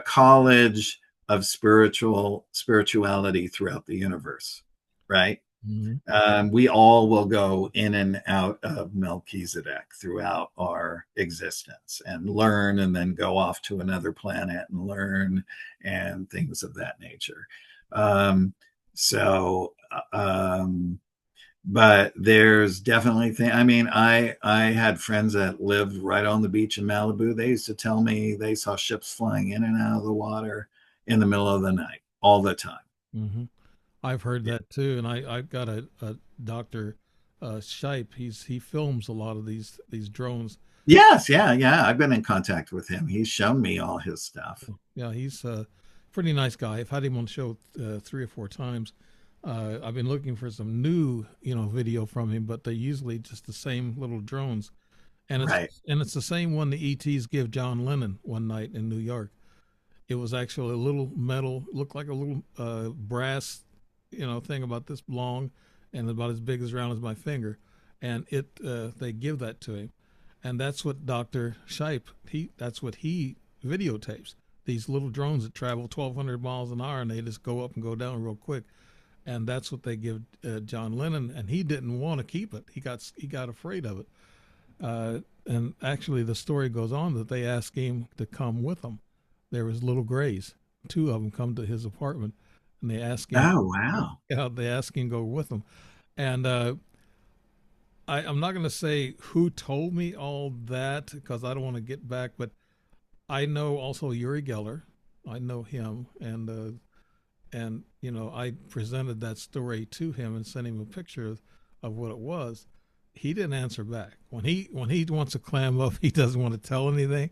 college of spirituality throughout the universe, right? Mm-hmm. We all will go in and out of Melchizedek throughout our existence and learn, and then go off to another planet and learn, and things of that nature. Um, so, but there's definitely I mean, I had friends that lived right on the beach in Malibu. They used to tell me they saw ships flying in and out of the water in the middle of the night all the time. Mm-hmm. I've heard that too, and I've got a Doctor Shipe. He films a lot of these drones. Yes, yeah, yeah. I've been in contact with him. He's shown me all his stuff. Yeah, he's a pretty nice guy. I've had him on the show three or four times. I've been looking for some new, video from him, but they're usually just the same little drones, and Right, it's the same one the ETs give John Lennon one night in New York. It was actually a little metal, looked like a little brass, thing about this long and about as big as round as my finger, and they give that to him, and that's what Doctor Shipe that's what he videotapes, these little drones that travel 1,200 miles an hour and they just go up and go down real quick, and that's what they give John Lennon, and he didn't want to keep it. He got afraid of it, and actually the story goes on that they asked him to come with them. There was little grays, two of them come to his apartment, and they asked him. oh wow. Yeah, they asked him to go with them, and I'm not going to say who told me all that because I don't want to get back, but I know also Uri Geller. I know him, and I presented that story to him and sent him a picture of what it was. He didn't answer back. When he wants to clam up, he doesn't want to tell anything.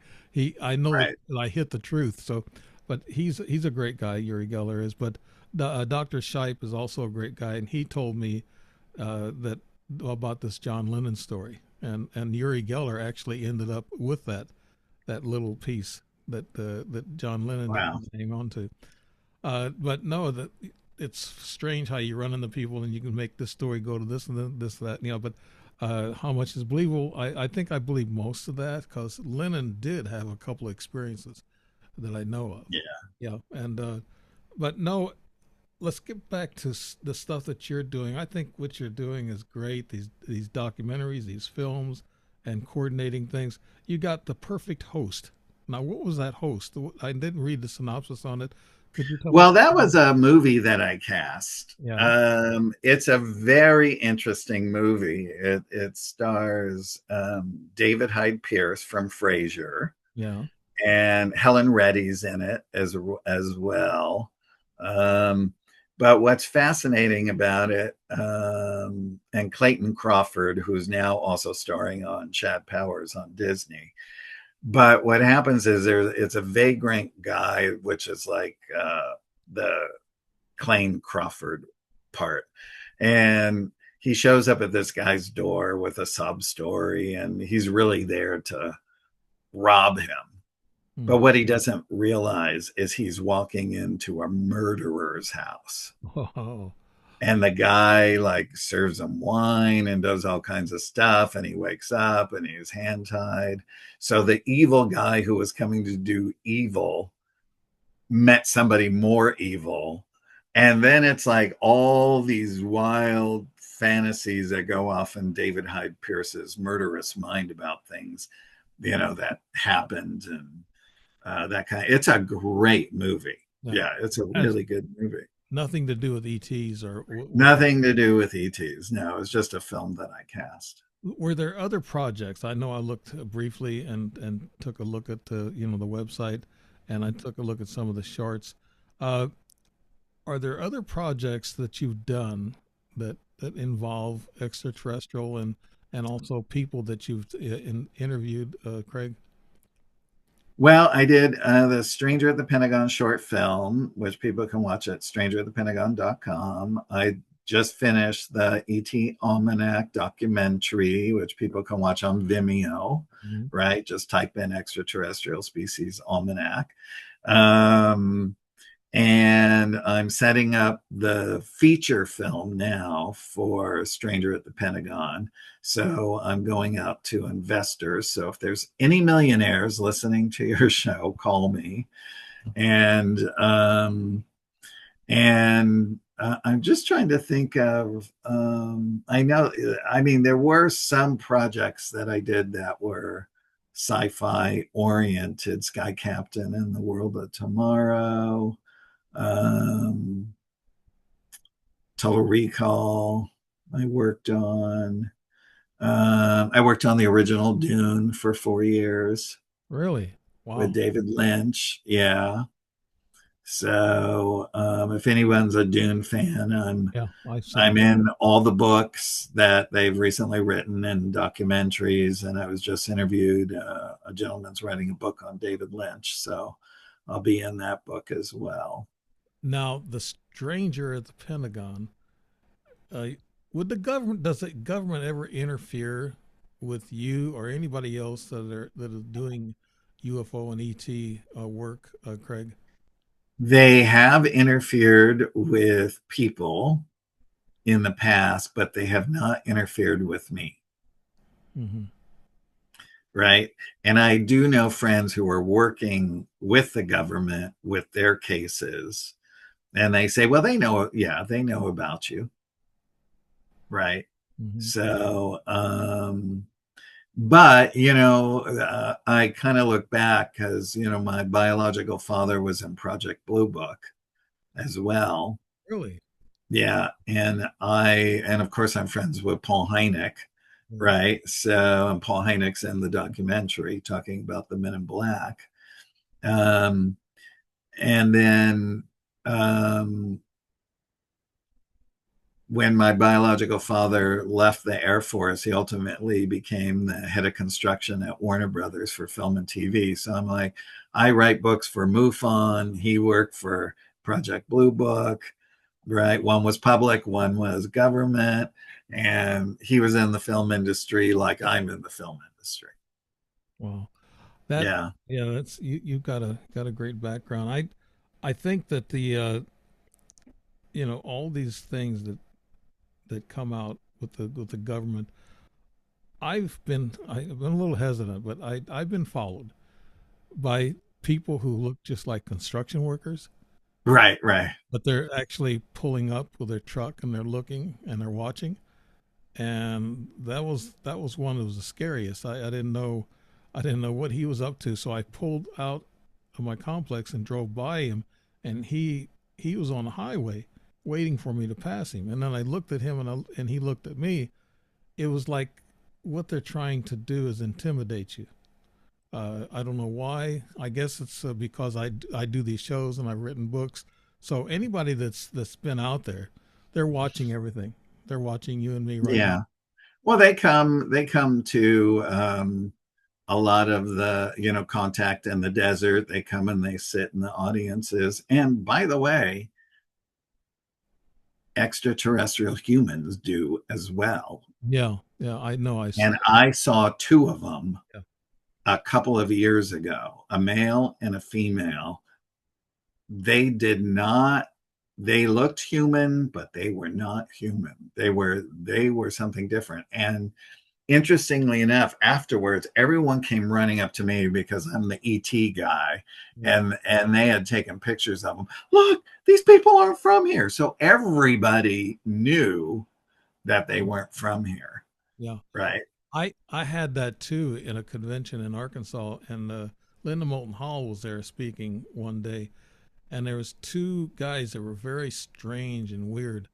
I know that Right. I hit the truth. So, but he's a great guy. Uri Geller is, but Dr. Shipe is also a great guy, and he told me that about this John Lennon story, and Uri Geller actually ended up with that little piece that John Lennon Wow. didn't hang on to. But no, that it's strange how you run into people and you can make this story go to this and then this that, But how much is believable? I think I believe most of that because Lennon did have a couple of experiences that I know of. Yeah. Yeah, and but no, let's get back to the stuff that you're doing. I think what you're doing is great. These documentaries, these films, and coordinating things. You got the perfect host. Now, what was that host? I didn't read the synopsis on it. Could you tell us? Well, that was a movie that I cast. Yeah, It's a very interesting movie. It stars David Hyde Pierce from Frasier, yeah. and Helen Reddy's in it as well. Um, but what's fascinating about it, and Clayton Crawford, who's now also starring on Chad Powers on Disney. But what happens is it's a vagrant guy, which is like the Clayton Crawford part, and he shows up at this guy's door with a sub story, and he's really there to rob him. Hmm. But what he doesn't realize is he's walking into a murderer's house. Oh, And the guy like serves him wine and does all kinds of stuff. And he wakes up and he's hand tied. So the evil guy who was coming to do evil met somebody more evil. And then it's like all these wild fantasies that go off in David Hyde Pierce's murderous mind about things, that happened, and that kind of, it's a great movie. yeah. Yeah, it's a Has really good movie. nothing to do with ETs or Nothing to do with ETs. No, it's just a film that I cast. were there other projects? I know I looked briefly and took a look at the website, and I took a look at some of the shorts. Uh, are there other projects that you've done that involve extraterrestrial and also people that you've interviewed, Craig? Well, I did the Stranger at the Pentagon short film, which people can watch at strangeratthepentagon.com. I just finished the ET Almanac documentary, which people can watch on Vimeo, Mm-hmm. right? Just type in Extraterrestrial Species Almanac. Um, and I'm setting up the feature film now for Stranger at the Pentagon. So I'm going out to investors. So if there's any millionaires listening to your show, call me. And I'm just trying to think of. I know. I mean, there were some projects that I did that were sci-fi oriented. Sky Captain and the World of Tomorrow, um, Total Recall. I worked on. I worked on the original Dune for 4 years Really? with Wow. David Lynch. Yeah. So if anyone's a Dune fan, Yeah, I've seen I'm it. in all the books that they've recently written and documentaries. And I was just interviewed. A gentleman's writing a book on David Lynch, so I'll be in that book as well. Now, the stranger at the Pentagon. Uh, would the government does the government ever interfere with you or anybody else that is doing UFO and ET work, Craig? They have interfered with people in the past, but they have not interfered with me. Mm-hmm. Right. And I do know friends who are working with the government with their cases, and they say, well, they know, yeah, they know about you. Right. Mm-hmm. So, but, I kind of look back because, my biological father was in Project Blue Book as well. Really? Yeah. And of course, I'm friends with Paul Hynek. Yeah. Right. So, and Paul Hynek's in the documentary talking about the Men in Black. Um, and then when my biological father left the Air Force, he ultimately became the head of construction at Warner Brothers for film and TV. So I'm like, I write books for MUFON. He worked for Project Blue Book, right? One was public, one was government. And he was in the film industry like I'm in the film industry. Wow. That Yeah. yeah, that's you've got a great background. I think that all these things that come out with the government. I've been a little hesitant, but I've been followed by people who look just like construction workers, Right, right. but they're actually pulling up with their truck and they're looking and they're watching. And that was one that was the scariest. I didn't know what he was up to, so I pulled out of my complex and drove by him, and he was on the highway waiting for me to pass him. And then I looked at him and he looked at me. It was like what they're trying to do is intimidate you. I don't know why. I guess it's because I do these shows and I've written books. So anybody that's been out there, they're watching everything. They're watching you and me right now. Yeah. Well, they come to a lot of the, contact in the desert. They come and they sit in the audiences. And by the way, extraterrestrial humans do as well. Yeah, yeah, I know. I saw. And I saw two of them Yeah, a couple of years ago, a male and a female. They did not, they looked human, but they were not human. They were something different. And interestingly enough, afterwards, everyone came running up to me because I'm the ET guy, yeah, and they had taken pictures of them. Look, these people aren't from here. So everybody knew that they weren't from here, yeah. right? I had that too in a convention in Arkansas, and Linda Moulton Hall was there speaking one day, and there was two guys that were very strange and weird,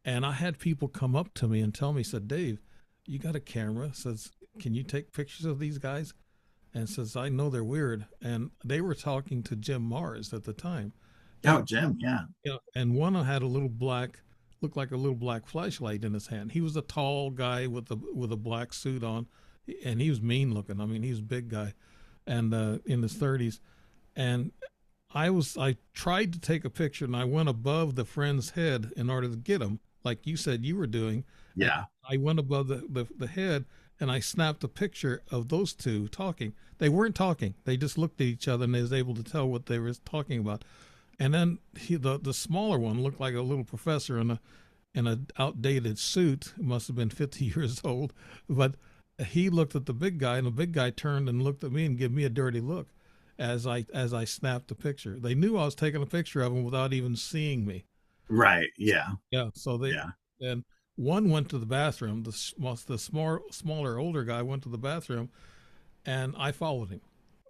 and I had people come up to me and tell me, said, Dave, you got a camera? Says, can you take pictures of these guys? And says, I know they're weird, and they were talking to Jim Mars at the time, Oh, and Jim, yeah, and one had a little black, looked like a little black flashlight in his hand. He was a tall guy with a black suit on, and he was mean looking. I mean, he was a big guy, and in his 30s. And I tried to take a picture, and I went above the friend's head in order to get him, like you said you were doing. And yeah, I went above the head, and I snapped a picture of those two talking. They weren't talking. They just looked at each other, and they was able to tell what they were talking about. And then the smaller one looked like a little professor in a outdated suit. It must have been 50 years old, but he looked at the big guy, and the big guy turned and looked at me and gave me a dirty look as I snapped the picture. They knew I was taking a picture of him without even seeing me. right, yeah, Yeah, so they yeah, and one went to the bathroom. The smaller older guy went to the bathroom, and I followed him.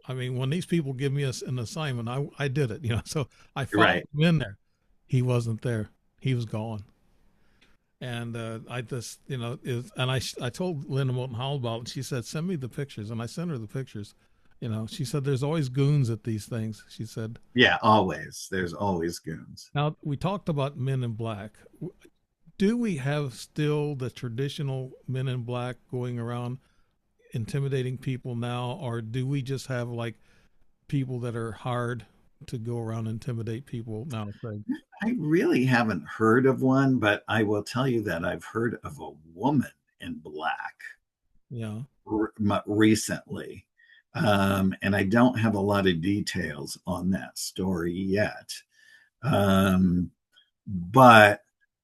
I mean, when these people give me an assignment, I did it, you know. So I followed right. him in there. He wasn't there. He was gone. And I just, and I told Linda Moulton Hall about it. She said, send me the pictures. And I sent her the pictures. She said, there's always goons at these things. She said, Yeah, always. There's always goons. now we talked about Men in Black. Do we have still the traditional Men in Black going around intimidating people now? Or do we just have like people that are hard to go around and intimidate people now, Craig? I really haven't heard of one, but I will tell you that I've heard of a woman in black Yeah. recently. And I don't have a lot of details on that story yet. Um, but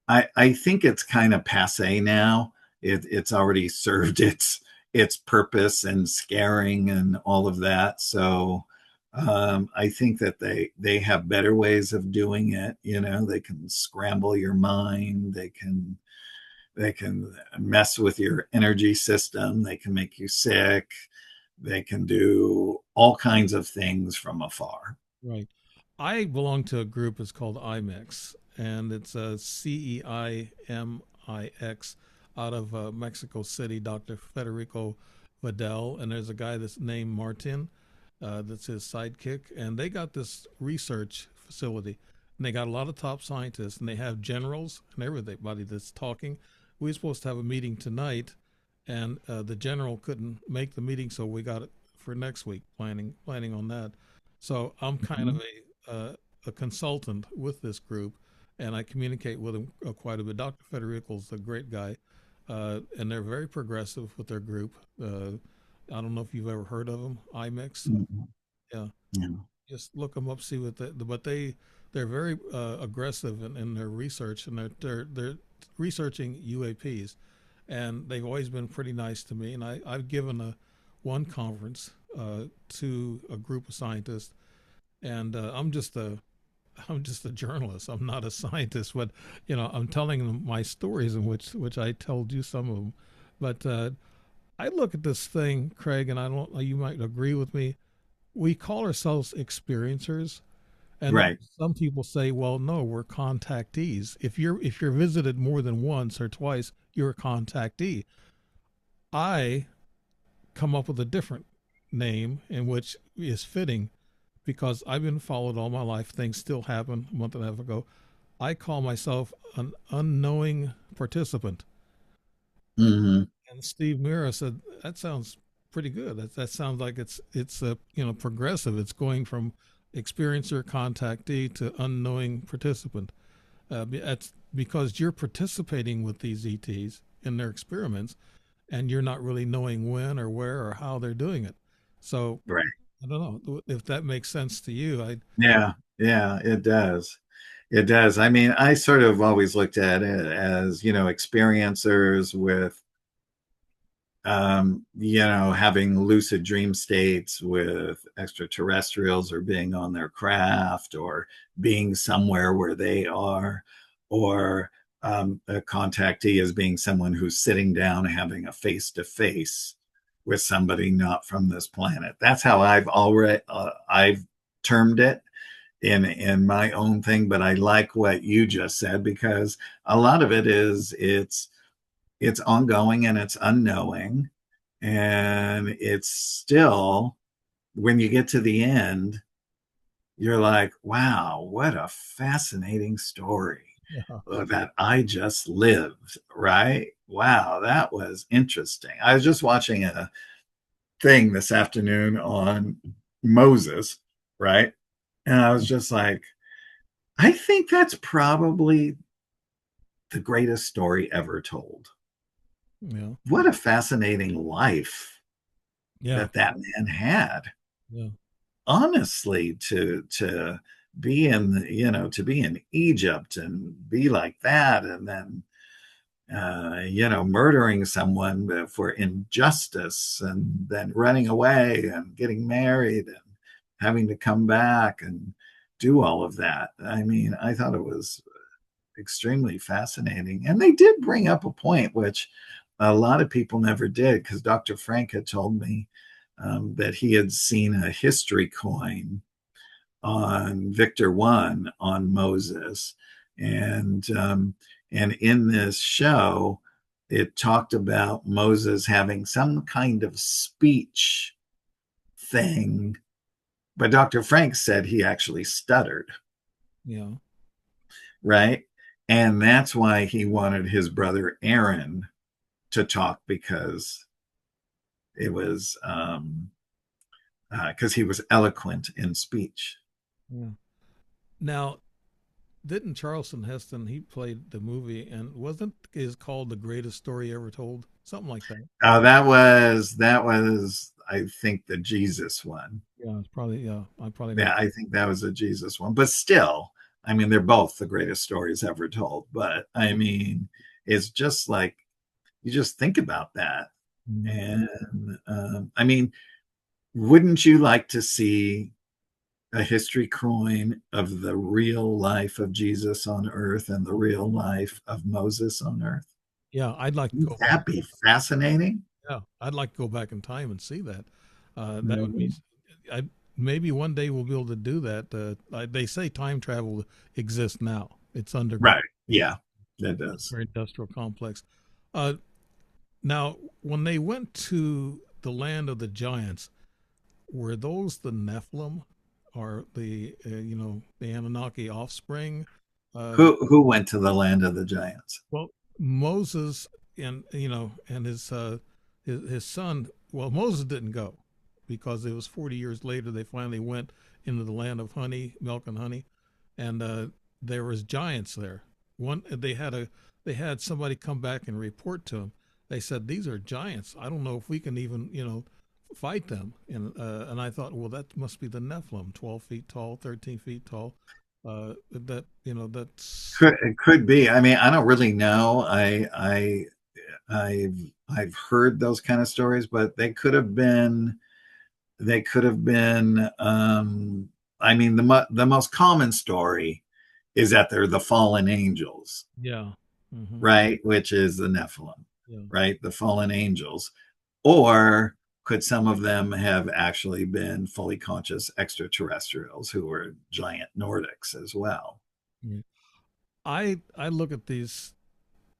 I think it's kind of passe now. It's already served its purpose and scaring and all of that. So I think that they have better ways of doing it. They can scramble your mind. They can mess with your energy system. They can make you sick. They can do all kinds of things from afar. Right. I belong to a group. It's called IMEX, and it's a CEIMIX out of Mexico City. Dr. Federico Vidal, and there's a guy that's named Martin, that's his sidekick, and they got this research facility, and they got a lot of top scientists, and they have generals and everybody that's talking. We were supposed to have a meeting tonight, and the general couldn't make the meeting, so we got it for next week. Planning on that. So I'm kind Mhm. of a consultant with this group, and I communicate with them quite a bit. Dr. Federico's a great guy, and they're very progressive with their group. I don't know if you've ever heard of them, IMEX. Mhm. Yeah, Yeah. just look them up, see but they're very aggressive in their research, and they're researching UAPs, and they've always been pretty nice to me. And I've given one conference to a group of scientists, and I'm just I'm just a journalist. I'm not a scientist, but I'm telling them my stories, in which I told you some of them. But I look at this thing, Craig, and I don't. You might agree with me. We call ourselves experiencers, and then Right. some people say, "Well, no, we're contactees. If you're visited more than once or twice, you're a contactee." I come up with a different name, in which is fitting because I've been followed all my life. Things still happen. A month and a half ago, I call myself an unknowing participant. Hmm. And Steve Mira said that sounds pretty good. That sounds like it's progressive. It's going from experiencer contactee to unknowing participant. That's because you're participating with these ETs in their experiments, and you're not really knowing when or where or how they're doing it. So Right. I don't know if that makes sense to you. I Yeah. Yeah, it does. It does. I mean, I sort of always looked at it as, experiencers with, having lucid dream states with extraterrestrials, or being on their craft, or being somewhere where they are, or a contactee as being someone who's sitting down having a face to face with somebody not from this planet. That's how I've termed it in my own thing. But I like what you just said, because a lot of it is it's ongoing and it's unknowing, and it's still, when you get to the end, you're like, wow, what a fascinating story yeah that I just lived. Right? Wow, that was interesting. I was just watching a thing this afternoon on Moses, right? And I was just like, I think that's probably the greatest story ever told. yeah What a fascinating life yeah that man had. yeah Honestly, to be in, to be in Egypt and be like that, and then murdering someone for injustice, and then running away and getting married and having to come back and do all of that. I mean, I thought it was extremely fascinating. And they did bring up a point which a lot of people never did, because Dr. Frank had told me that he had seen a history coin on Victor One on Moses, and in this show, it talked about Moses having some kind of speech thing, but Dr. Frank said he actually stuttered, yeah right? And that's why he wanted his brother Aaron to talk, because it was because he was eloquent in speech. yeah. Now, didn't Charleston Heston, he played the movie, and wasn't is called the greatest story ever told, something like that? That was I think the Jesus one. Yeah, it's probably, yeah, I probably got Yeah, it. I think that was a Jesus one. But still, I mean, they're both the greatest stories ever told. But I mean, it's just like, you just think about that, Mhm. and I mean, wouldn't you like to see a history coin of the real life of Jesus on earth and the real life of Moses on earth? Yeah, I'd like to Wouldn't go back. that be fascinating? Yeah, I'd like to go back in time and see that. That would be, Mhm. I maybe one day we'll be able to do that. They say time travel exists now. It's underground, Right. Yeah, that does. very industrial complex. Uh, Now, when they went to the land of the giants, were those the Nephilim, or the Anunnaki offspring? Who went to the land of the giants? Well, Moses and his son. Well, Moses didn't go because it was 40 years later they finally went into the land of honey, milk and honey, and there was giants there. One they had somebody come back and report to him. They said these are giants. I don't know if we can even fight them. And I thought, well, that must be the Nephilim, 12 feet tall, 13 feet tall. That's It could be. I mean, I don't really know. I've heard those kind of stories, but they could have been I mean, the most common story is that they're the fallen angels, Yeah. Hmm. right? Which is the Nephilim, Yeah. right? The fallen angels. Or could some of them have actually been fully conscious extraterrestrials who were giant Nordics as well? Yeah. I look at these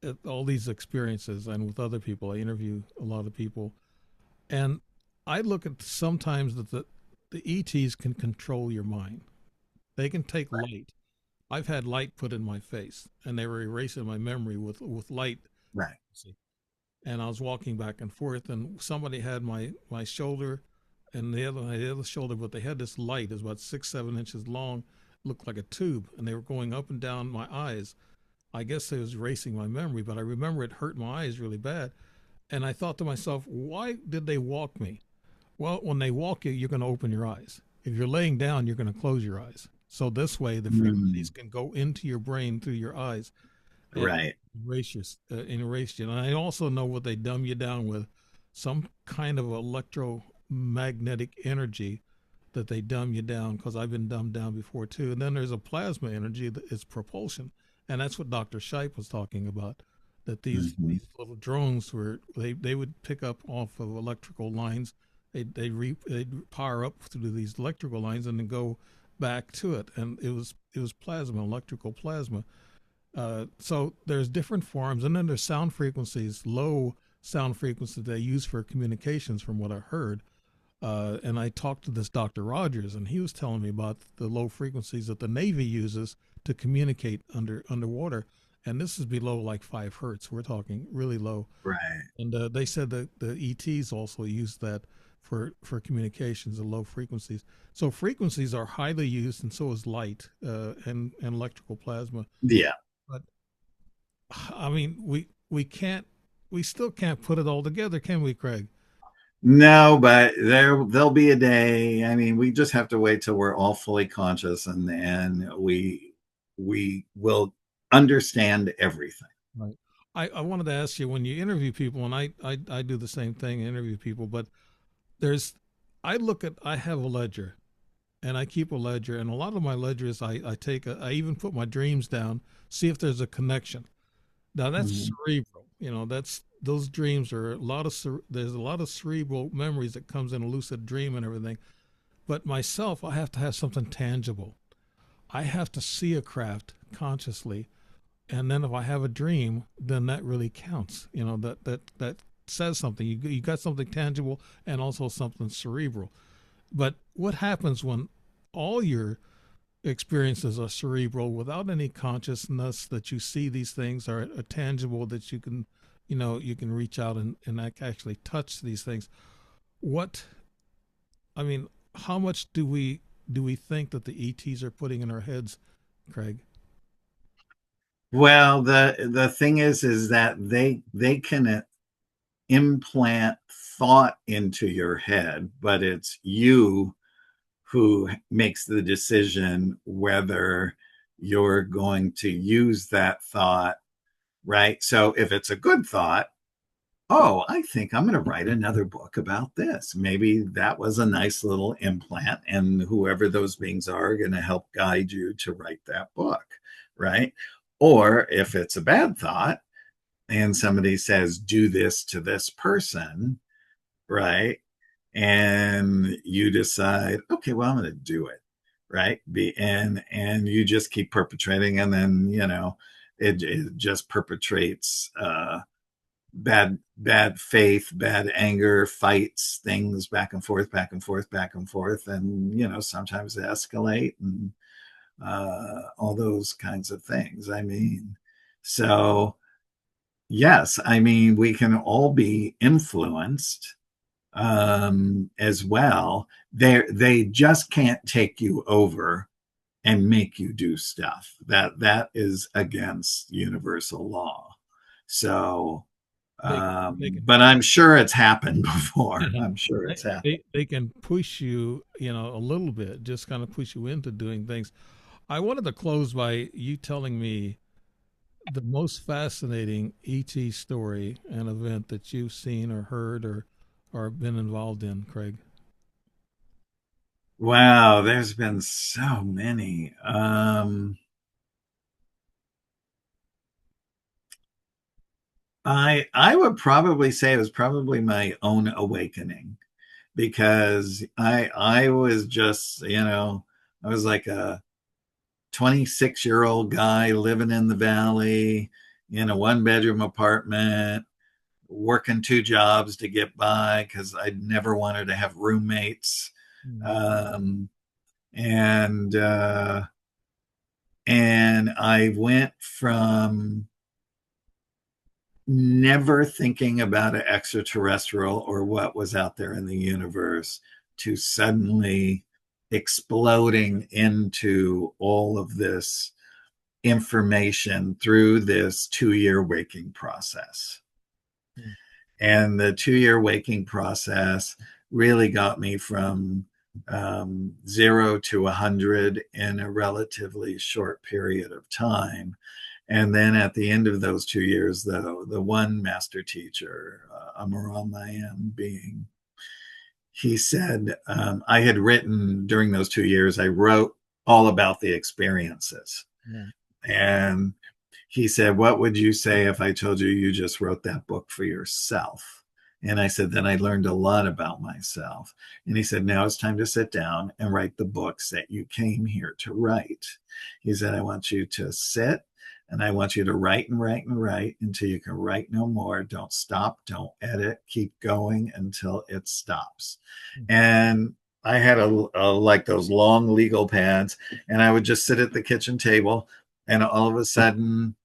at all these experiences, and with other people, I interview a lot of people, and I look at sometimes that the ETs can control your mind. They can take light. I've had light put in my face, and they were erasing my memory with light. Right. And I was walking back and forth, and somebody had my shoulder, and the other shoulder, but they had this light. It was about 6 7 inches long, looked like a tube, and they were going up and down my eyes. I guess they was erasing my memory, but I remember it hurt my eyes really bad. And I thought to myself, why did they walk me? Well, when they walk you, you're going to open your eyes. If you're laying down, you're going to close your eyes. So this way, the frequencies Mm, can go into your brain through your eyes and right. erase you. And I also know what they dumb you down with, some kind of electromagnetic energy that they dumb you down, because I've been dumbed down before too. And then there's a plasma energy that is propulsion, and that's what Dr. Shipe was talking about. That Hmm. these little drones were they would pick up off of electrical lines. They'd power up through these electrical lines and then go back to it, and it was plasma, electrical plasma. So there's different forms, and then there's sound frequencies, low sound frequencies they use for communications, from what I heard. And I talked to this Dr. Rogers, and he was telling me about the low frequencies that the Navy uses to communicate underwater. And this is below like 5 hertz. We're talking really low. Right. And they said that the ETs also use that for communications at low frequencies. So frequencies are highly used, and so is light and electrical plasma. Yeah. But I mean, we still can't put it all together, can we, Craig? No, but there'll be a day. I mean, we just have to wait till we're all fully conscious, and we will understand everything. Right. I wanted to ask you, when you interview people, and I do the same thing, interview people, but there's, I have a ledger, and I keep a ledger, and a lot of my ledgers, I even put my dreams down, see if there's a connection. Now that's Mhm. cerebral, that's, those dreams are a lot of, there's a lot of cerebral memories that comes in a lucid dream and everything. But myself, I have to have something tangible. I have to see a craft consciously, and then if I have a dream, then that really counts. That says something. You got something tangible and also something cerebral. But what happens when all your experiences are cerebral without any consciousness, that you see these things are tangible, that you can, you can reach out and actually touch these things? What, I mean, how much do we think that the ETs are putting in our heads, Craig? Well, the thing is that they can implant thought into your head, but it's you who makes the decision whether you're going to use that thought, right? So if it's a good thought, oh, I think I'm going to write another book about this. Maybe that was a nice little implant, and whoever those beings are going to help guide you to write that book, right? Or if it's a bad thought and somebody says, do this to this person, right? And you decide, okay, well, I'm going to do it, right? And you just keep perpetrating, and then it just perpetrates bad faith, bad anger, fights, things back and forth, back and forth, back and forth, and sometimes they escalate, and all those kinds of things. I mean, so yes, I mean, we can all be influenced as well. They just can't take you over and make you do stuff. That is against universal law. So, They can but I'm sure it's happened before. Yeah. I'm sure it's happened. They can push you, a little bit, just kind of push you into doing things. I wanted to close by you telling me the most fascinating ET story and event that you've seen or heard or been involved in, Craig. Wow, there's been so many. I would probably say it was probably my own awakening because I was just, I was like a 26-year-old guy living in the valley in a one-bedroom apartment, working two jobs to get by because I never wanted to have roommates. Mm. Um, and and I went from never thinking about an extraterrestrial or what was out there in the universe to suddenly exploding into all of this information through this 2 year waking process. Mm. And the 2 year waking process really got me from 0 to 100 in a relatively short period of time. And then at the end of those 2 years, the one master teacher, Amaral Mayam being, he said, I had written during those 2 years, I wrote all about the experiences. Yeah. And he said, what would you say if I told you you just wrote that book for yourself? And I said, then I learned a lot about myself. And he said, now it's time to sit down and write the books that you came here to write. He said, I want you to sit and I want you to write and write and write until you can write no more. Don't stop, don't edit, keep going until it stops. Mm. And I had like those long legal pads, and I would just sit at the kitchen table, and all of a sudden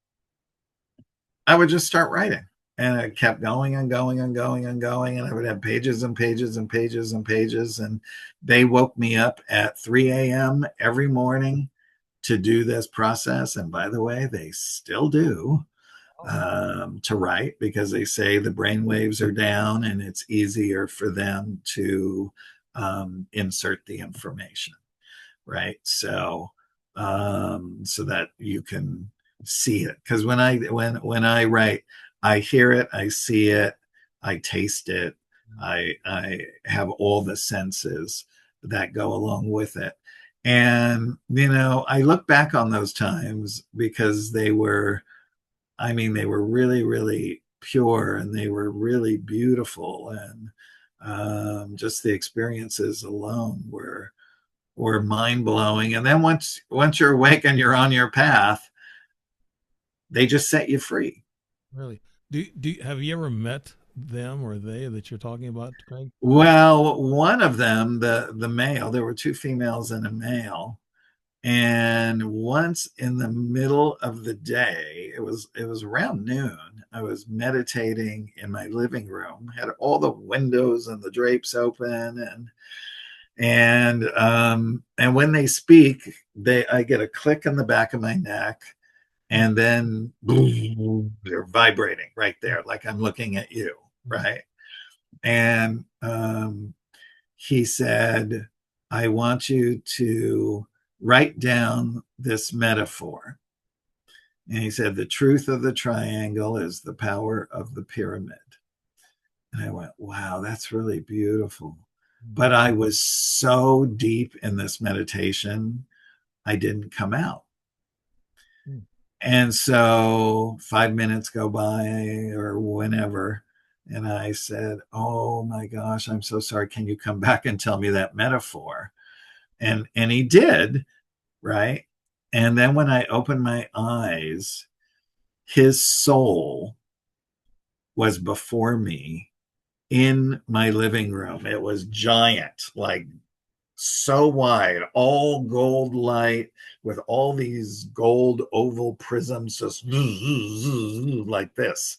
I would just start writing. And it kept going and going and going and going. And I would have pages and pages and pages and pages. And they woke me up at 3 a.m. every morning to do this process. And by the way, they still do, Oh. to write, because they say the brain waves are down and it's easier for them to insert the information, right? So that you can see it. Because when I write, I hear it, I see it, I taste it, I have all the senses that go along with it. And I look back on those times because they were really, really pure, and they were really beautiful, and just the experiences alone were mind blowing. And then once you're awake and you're on your path, they just set you free. Really? Do have you ever met them or they that you're talking about, Craig? Well, one of them, the male, there were two females and a male. And once in the middle of the day, it was around noon. I was meditating in my living room, had all the windows and the drapes open, and when they speak, I get a click in the back of my neck, Mm. and then boom, they're vibrating right there, like I'm looking at you, Mm. right? And he said, I want you to write down this metaphor. And he said, the truth of the triangle is the power of the pyramid. And I went, wow, that's really beautiful. Mm. But I was so deep in this meditation, I didn't come out. Mm. And so 5 minutes go by or whenever. And I said, oh my gosh, I'm so sorry. Can you come back and tell me that metaphor? And he did, right? And then when I opened my eyes, his soul was before me in my living room. It was giant, like so wide, all gold light with all these gold oval prisms just like this.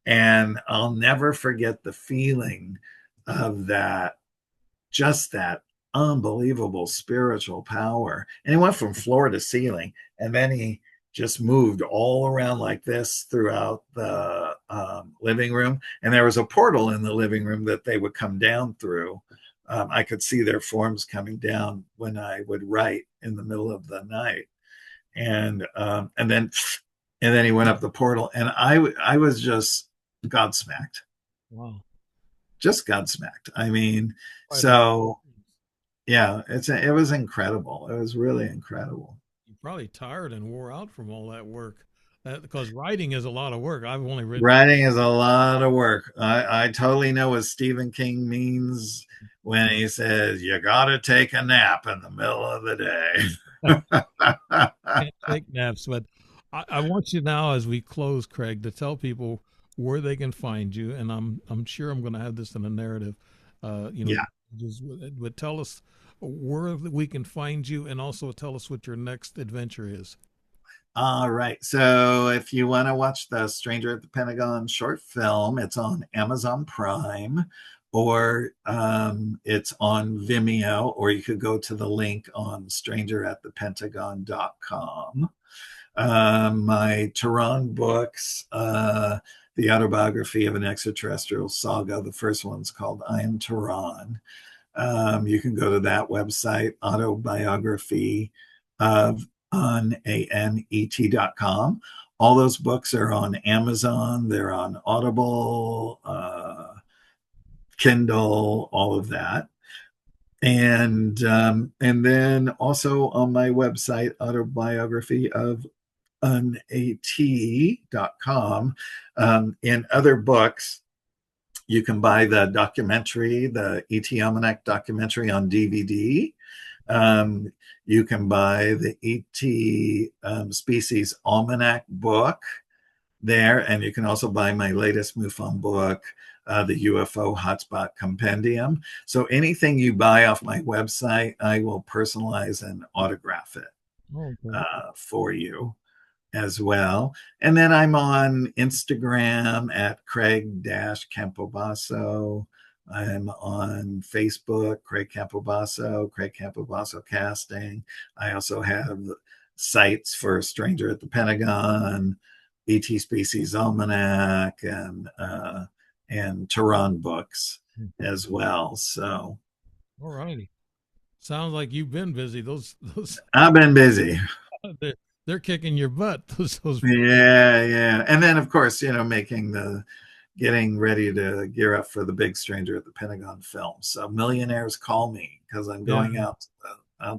And I'll never forget the feeling of that, just that unbelievable spiritual power. And he went from floor to ceiling, and then he just moved all around like this throughout the living room. And there was a portal in the living room that they would come down through. I could see their forms coming down when I would write in the middle of the night, and then he went up the portal, and I was just godsmacked, Wow. just godsmacked. I mean, Quite an so experience. Yeah, it was incredible. It was really incredible. You're probably tired and wore out from all that work. Because writing is a lot of work. I've only written. Writing is a lot of work. I totally know what Stephen King means when he says you got to take a nap in the middle of the day. Can't take naps, but I want you now, as we close, Craig, to tell people where they can find you. And I'm sure I'm going to have this in a narrative. You know, Yeah. just but tell us where we can find you, and also tell us what your next adventure is. All right. So if you want to watch the Stranger at the Pentagon short film, it's on Amazon Prime, or it's on Vimeo, or you could go to the link on strangeratthepentagon.com. My Tehran books, the autobiography of an extraterrestrial saga. The first one's called I Am Tehran. You can go to that website, autobiography of anet.com. All those books are on Amazon. They're on Audible, Kindle, all of that. And then also on my website, autobiography of unat.com. In other books, you can buy the documentary, the ET Almanac documentary on DVD. You can buy the ET Species Almanac book there, and you can also buy my latest MUFON book, the UFO Hotspot Compendium. So anything you buy off my website, I will personalize and autograph it Okay. for you as well. And then I'm on Instagram at Craig Campobasso. I'm on Facebook, Craig Campobasso Casting. I also have sites for Stranger at the Pentagon, ET Species Almanac, and Tehran books as well. So, All righty. Sounds like you've been busy. Those I've been busy. they're, they're kicking your butt. Those Yeah, yeah. And then, of course, getting ready to gear up for the big Stranger at the Pentagon film. So millionaires call me because I'm Yeah. going out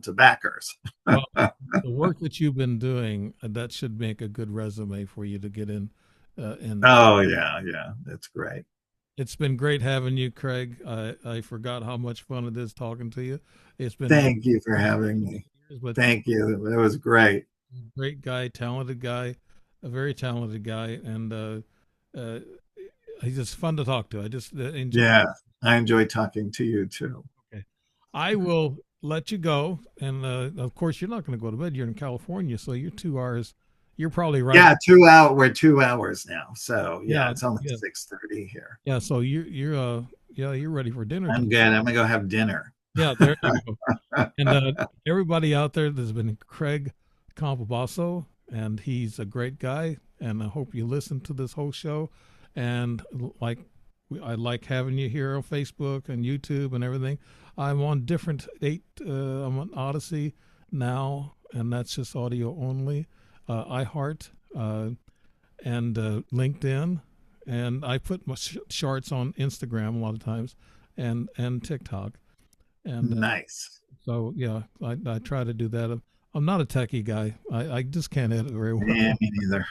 to backers. Well, the work that you've been doing, that should make a good resume for you to get in. And Oh yeah, yeah. That's great. it's been great having you, Craig. I forgot how much fun it is talking to you. It's been Thank you for having me. years, but Thank you. It was great. great guy, a very talented guy, and uh, he's just fun to talk to. I just enjoy. Yeah. I enjoy talking to you too. Okay, I will let you go, and of course, you're not going to go to bed. You're in California, so you're 2 hours. You're probably right. Yeah, 2 hours. We're 2 hours now. So yeah, Yeah, it's only yeah, 6:30 here. yeah. So you're ready for dinner I'm tonight. good. I'm gonna go have dinner. Yeah, there you go. And everybody out there, there's been Craig Campobasso, and he's a great guy. And I hope you listen to this whole show. And like, I like having you here on Facebook and YouTube and everything. I'm on different I'm on Odyssey now, and that's just audio only. iHeart and LinkedIn, and I put my shorts on Instagram a lot of times, and TikTok. And Nice. so, yeah, I try to do that. I'm not a techie guy. I just can't edit very Yeah, well. me neither.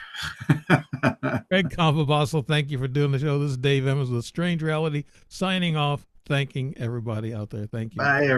Greg Campobasso, thank you for doing the show. This is Dave Emmons with Strange Reality signing off, thanking everybody out there. Thank you. Bye.